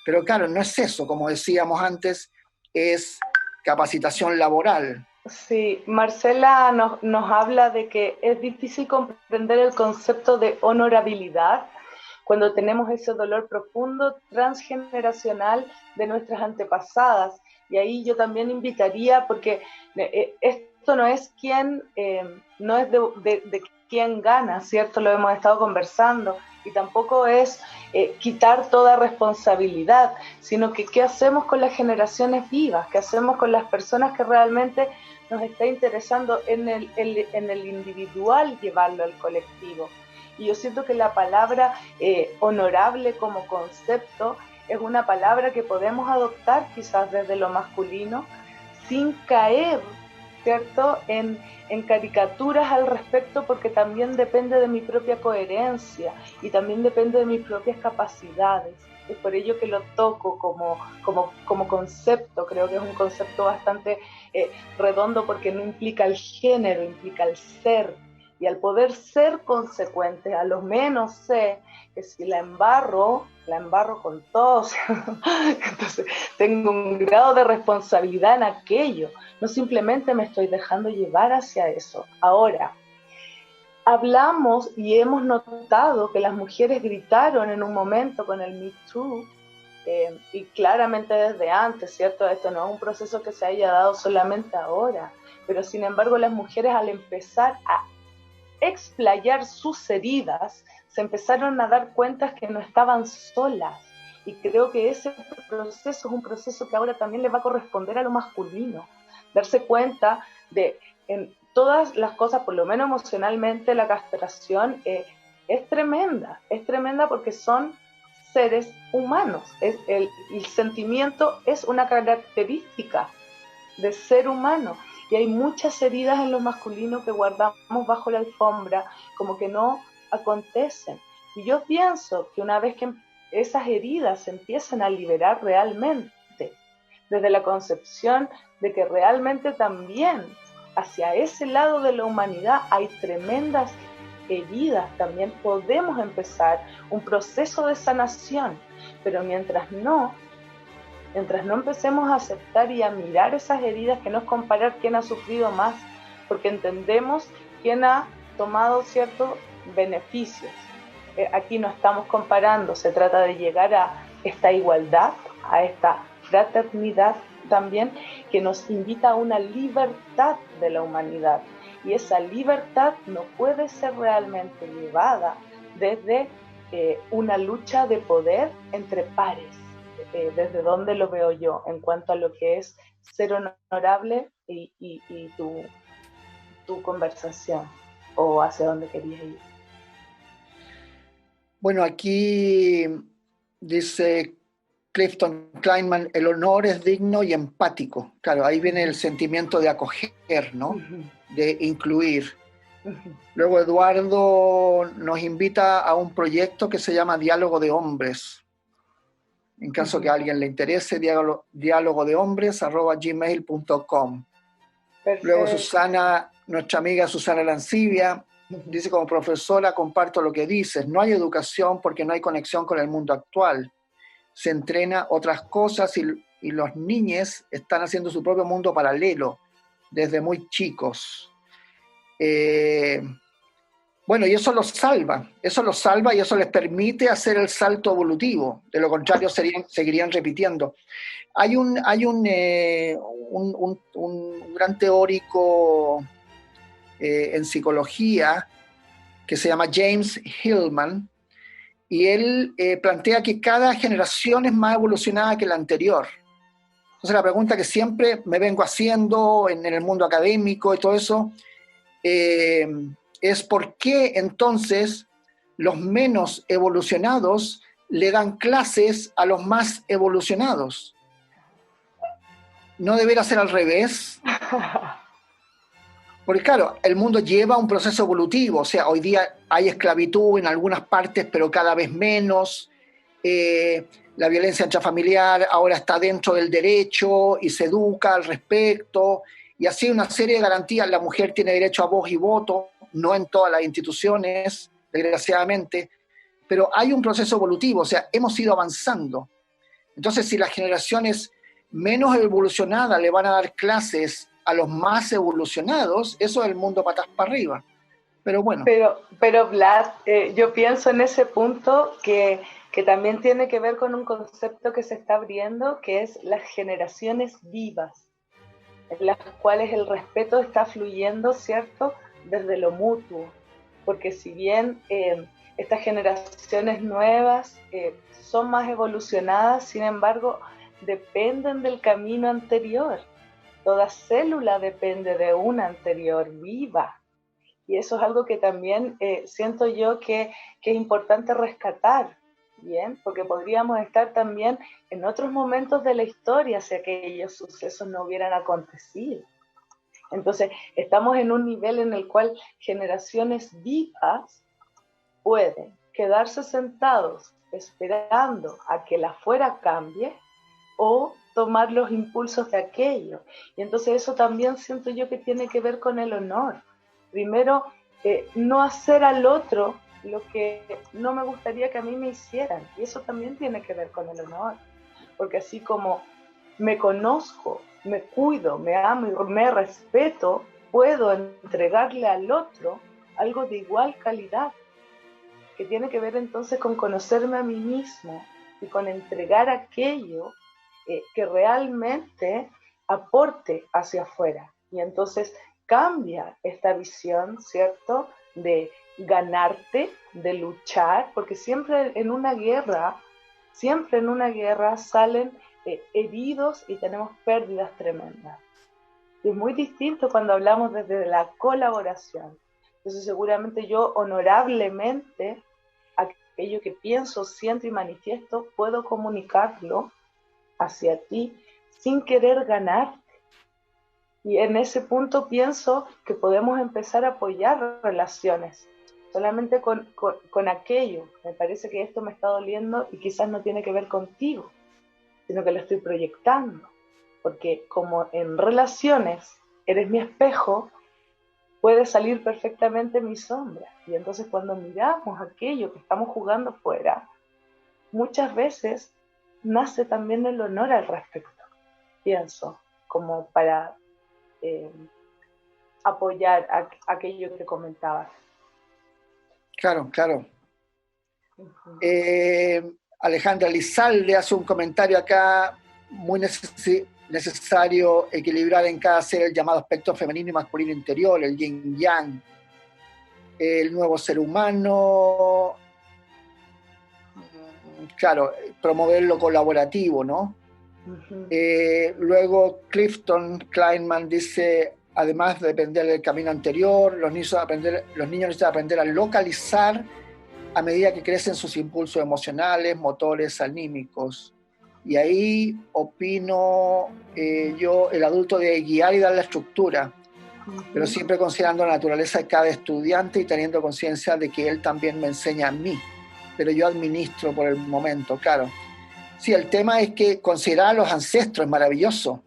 Pero claro, no es eso, como decíamos antes, es capacitación laboral. Sí, Marcela nos habla de que es difícil comprender el concepto de honorabilidad cuando tenemos ese dolor profundo transgeneracional de nuestras antepasadas. Y ahí yo también invitaría, porque esto no es no es de quién gana, ¿cierto? Lo hemos estado conversando, y tampoco es quitar toda responsabilidad, sino que qué hacemos con las generaciones vivas, qué hacemos con las personas que realmente nos está interesando en el individual llevarlo al colectivo. Y yo siento que la palabra honorable como concepto es una palabra que podemos adoptar quizás desde lo masculino sin caer, ¿cierto?, en caricaturas al respecto, porque también depende de mi propia coherencia y también depende de mis propias capacidades. Es por ello que lo toco como concepto. Creo que es un concepto bastante redondo, porque no implica el género, implica el ser. Y al poder ser consecuente, a lo menos sé que si la embarro con todos. Entonces tengo un grado de responsabilidad en aquello. No simplemente me estoy dejando llevar hacia eso. Ahora, hablamos y hemos notado que las mujeres gritaron en un momento con el Me Too, y claramente desde antes, ¿cierto? Esto no es un proceso que se haya dado solamente ahora, pero sin embargo las mujeres, al empezar a explayar sus heridas, se empezaron a dar cuenta que no estaban solas. Y creo que ese proceso es un proceso que ahora también le va a corresponder a lo masculino. Darse cuenta de en todas las cosas, por lo menos emocionalmente, la castración es tremenda porque son seres humanos. El sentimiento es una característica de ser humano. Y hay muchas heridas en lo masculino que guardamos bajo la alfombra, como que no acontecen. Y yo pienso que una vez que esas heridas se empiezan a liberar realmente, desde la concepción de que realmente también hacia ese lado de la humanidad hay tremendas heridas, también podemos empezar un proceso de sanación. Pero mientras no empecemos a aceptar y a mirar esas heridas, que no es comparar quién ha sufrido más, porque entendemos quién ha tomado ciertos beneficios. Aquí no estamos comparando, se trata de llegar a esta igualdad, a esta fraternidad también, que nos invita a una libertad de la humanidad. Y esa libertad no puede ser realmente llevada desde una lucha de poder entre pares. Desde donde lo veo yo en cuanto a lo que es ser honorable y tu conversación, o hacia dónde querías ir. Bueno, aquí dice Clifton Kleinman, el honor es digno y empático. Claro, ahí viene el sentimiento de acoger, ¿no? De incluir. Luego Eduardo nos invita a un proyecto que se llama Diálogo de Hombres. En caso que a alguien le interese, diálogodehombres@gmail.com. Luego Susana, nuestra amiga Susana Lancibia, dice: como profesora comparto lo que dices, no hay educación porque no hay conexión con el mundo actual. Se entrena otras cosas y los niños están haciendo su propio mundo paralelo desde muy chicos. Bueno, y eso los salva y eso les permite hacer el salto evolutivo. De lo contrario, seguirían repitiendo. Hay un gran teórico en psicología que se llama James Hillman, y él plantea que cada generación es más evolucionada que la anterior. Entonces la pregunta que siempre me vengo haciendo en el mundo académico y todo eso, es por qué entonces los menos evolucionados le dan clases a los más evolucionados. ¿No debería ser al revés? Porque claro, el mundo lleva un proceso evolutivo, o sea, hoy día hay esclavitud en algunas partes, pero cada vez menos. La violencia intrafamiliar ahora está dentro del derecho y se educa al respecto, y así una serie de garantías. La mujer tiene derecho a voz y voto, no en todas las instituciones, desgraciadamente, pero hay un proceso evolutivo, o sea, hemos ido avanzando. Entonces, si las generaciones menos evolucionadas le van a dar clases a los más evolucionados, eso es el mundo patas para arriba. Pero bueno. Pero Vlad, yo pienso en ese punto que también tiene que ver con un concepto que se está abriendo, que es las generaciones vivas, en las cuales el respeto está fluyendo, ¿cierto?, desde lo mutuo. Porque si bien estas generaciones nuevas son más evolucionadas, sin embargo, dependen del camino anterior. Toda célula depende de una anterior viva. Y eso es algo que también siento yo que es importante rescatar, ¿bien? Porque podríamos estar también en otros momentos de la historia si aquellos sucesos no hubieran acontecido. Entonces, estamos en un nivel en el cual generaciones vivas pueden quedarse sentados esperando a que la afuera cambie o tomar los impulsos de aquello. Y entonces eso también siento yo que tiene que ver con el honor. Primero, no hacer al otro lo que no me gustaría que a mí me hicieran. Y eso también tiene que ver con el honor. Porque así como me conozco, me cuido, me amo y me respeto, puedo entregarle al otro algo de igual calidad, que tiene que ver entonces con conocerme a mí mismo y con entregar aquello que realmente aporte hacia afuera. Y entonces cambia esta visión, ¿cierto?, de ganarte, de luchar, porque siempre en una guerra salen heridos y tenemos pérdidas tremendas. Y es muy distinto cuando hablamos desde la colaboración. Entonces seguramente yo honorablemente aquello que pienso, siento y manifiesto, puedo comunicarlo hacia ti sin querer ganarte. Y en ese punto pienso que podemos empezar a apoyar relaciones, solamente con aquello. Me parece que esto me está doliendo y quizás no tiene que ver contigo, sino que lo estoy proyectando. Porque como en relaciones eres mi espejo, puede salir perfectamente mi sombra. Y entonces cuando miramos aquello que estamos jugando fuera, muchas veces nace también el honor al respecto. Pienso, como para apoyar aquello que comentabas. Claro, claro. Alejandra Lizalde hace un comentario acá, muy necesario equilibrar en cada ser el llamado aspecto femenino y masculino interior, el yin yang, el nuevo ser humano, claro, promover lo colaborativo, ¿no? Uh-huh. Luego Clifton Kleinman dice, además de depender del camino anterior, los niños necesitan aprender a localizar a medida que crecen sus impulsos emocionales, motores, anímicos. Y ahí opino yo, el adulto debe guiar y dar la estructura, pero siempre considerando la naturaleza de cada estudiante y teniendo conciencia de que él también me enseña a mí, pero yo administro por el momento, claro. Sí, el tema es que considerar a los ancestros es maravilloso.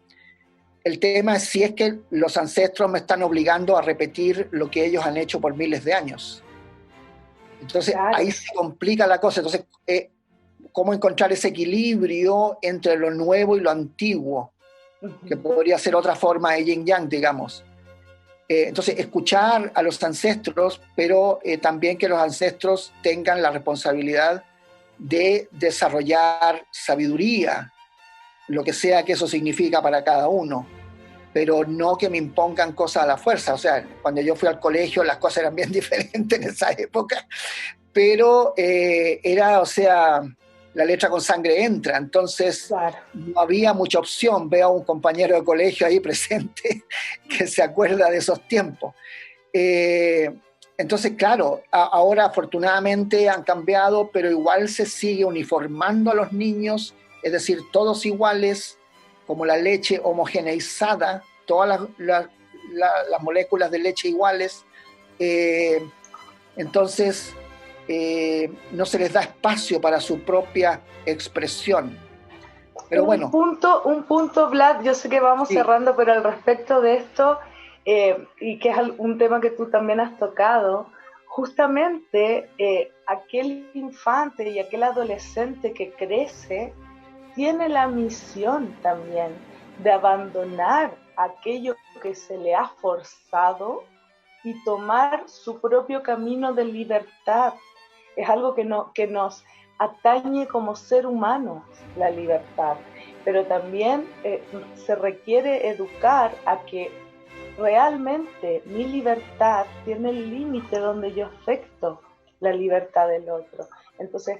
El tema es si es que los ancestros me están obligando a repetir lo que ellos han hecho por miles de años. Entonces, claro, ahí se complica la cosa. Entonces, ¿cómo encontrar ese equilibrio entre lo nuevo y lo antiguo? Que podría ser otra forma de yin yang, digamos. Entonces, escuchar a los ancestros, pero también que los ancestros tengan la responsabilidad de desarrollar sabiduría, lo que sea que eso significa para cada uno, pero no que me impongan cosas a la fuerza. O sea, cuando yo fui al colegio las cosas eran bien diferentes en esa época, pero era, o sea, la letra con sangre entra, entonces Claro. no había mucha opción. Veo a un compañero de colegio ahí presente que se acuerda de esos tiempos. Entonces, claro, ahora afortunadamente han cambiado, pero igual se sigue uniformando a los niños, es decir, todos iguales, como la leche homogeneizada, todas las moléculas de leche iguales. Entonces, no se les da espacio para su propia expresión. Pero bueno. Un punto, Vlad, yo sé que vamos cerrando, pero al respecto de esto, y que es un tema que tú también has tocado, justamente aquel infante y aquel adolescente que crece tiene la misión también de abandonar aquello que se le ha forzado y tomar su propio camino de libertad. Es algo que nos atañe como ser humanos, la libertad, pero también se requiere educar a que realmente mi libertad tiene el límite donde yo afecto la libertad del otro. Entonces,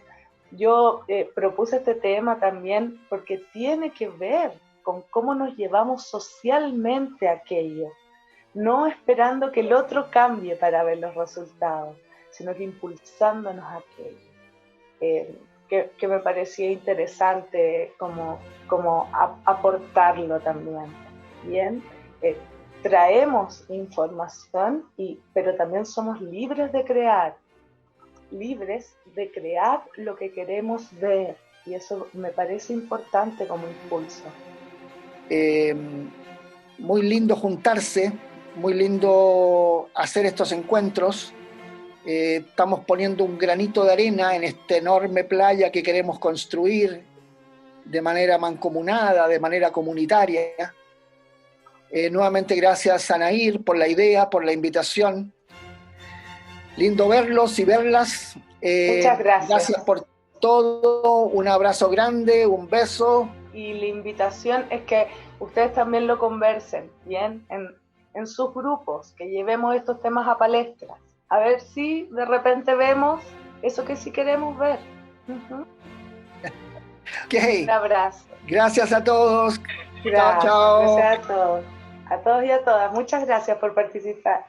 yo propuse este tema también porque tiene que ver con cómo nos llevamos socialmente a aquello, no esperando que el otro cambie para ver los resultados, sino que impulsándonos a aquello. Que me parecía interesante como aportarlo también. Bien, traemos información, pero también somos libres de crear lo que queremos ver, y eso me parece importante como impulso. Muy lindo juntarse, muy lindo hacer estos encuentros. Estamos poniendo un granito de arena en esta enorme playa que queremos construir de manera mancomunada, de manera comunitaria. Nuevamente gracias a Nair por la idea, por la invitación. Lindo verlos y verlas. Muchas gracias. Gracias por todo, un abrazo grande, un beso. Y la invitación es que ustedes también lo conversen, ¿bien? En sus grupos, que llevemos estos temas a palestras. A ver si de repente vemos eso que sí queremos ver. Okay. Un abrazo. Gracias a todos. Gracias, chao, chao. Gracias a todos. A todos y a todas. Muchas gracias por participar.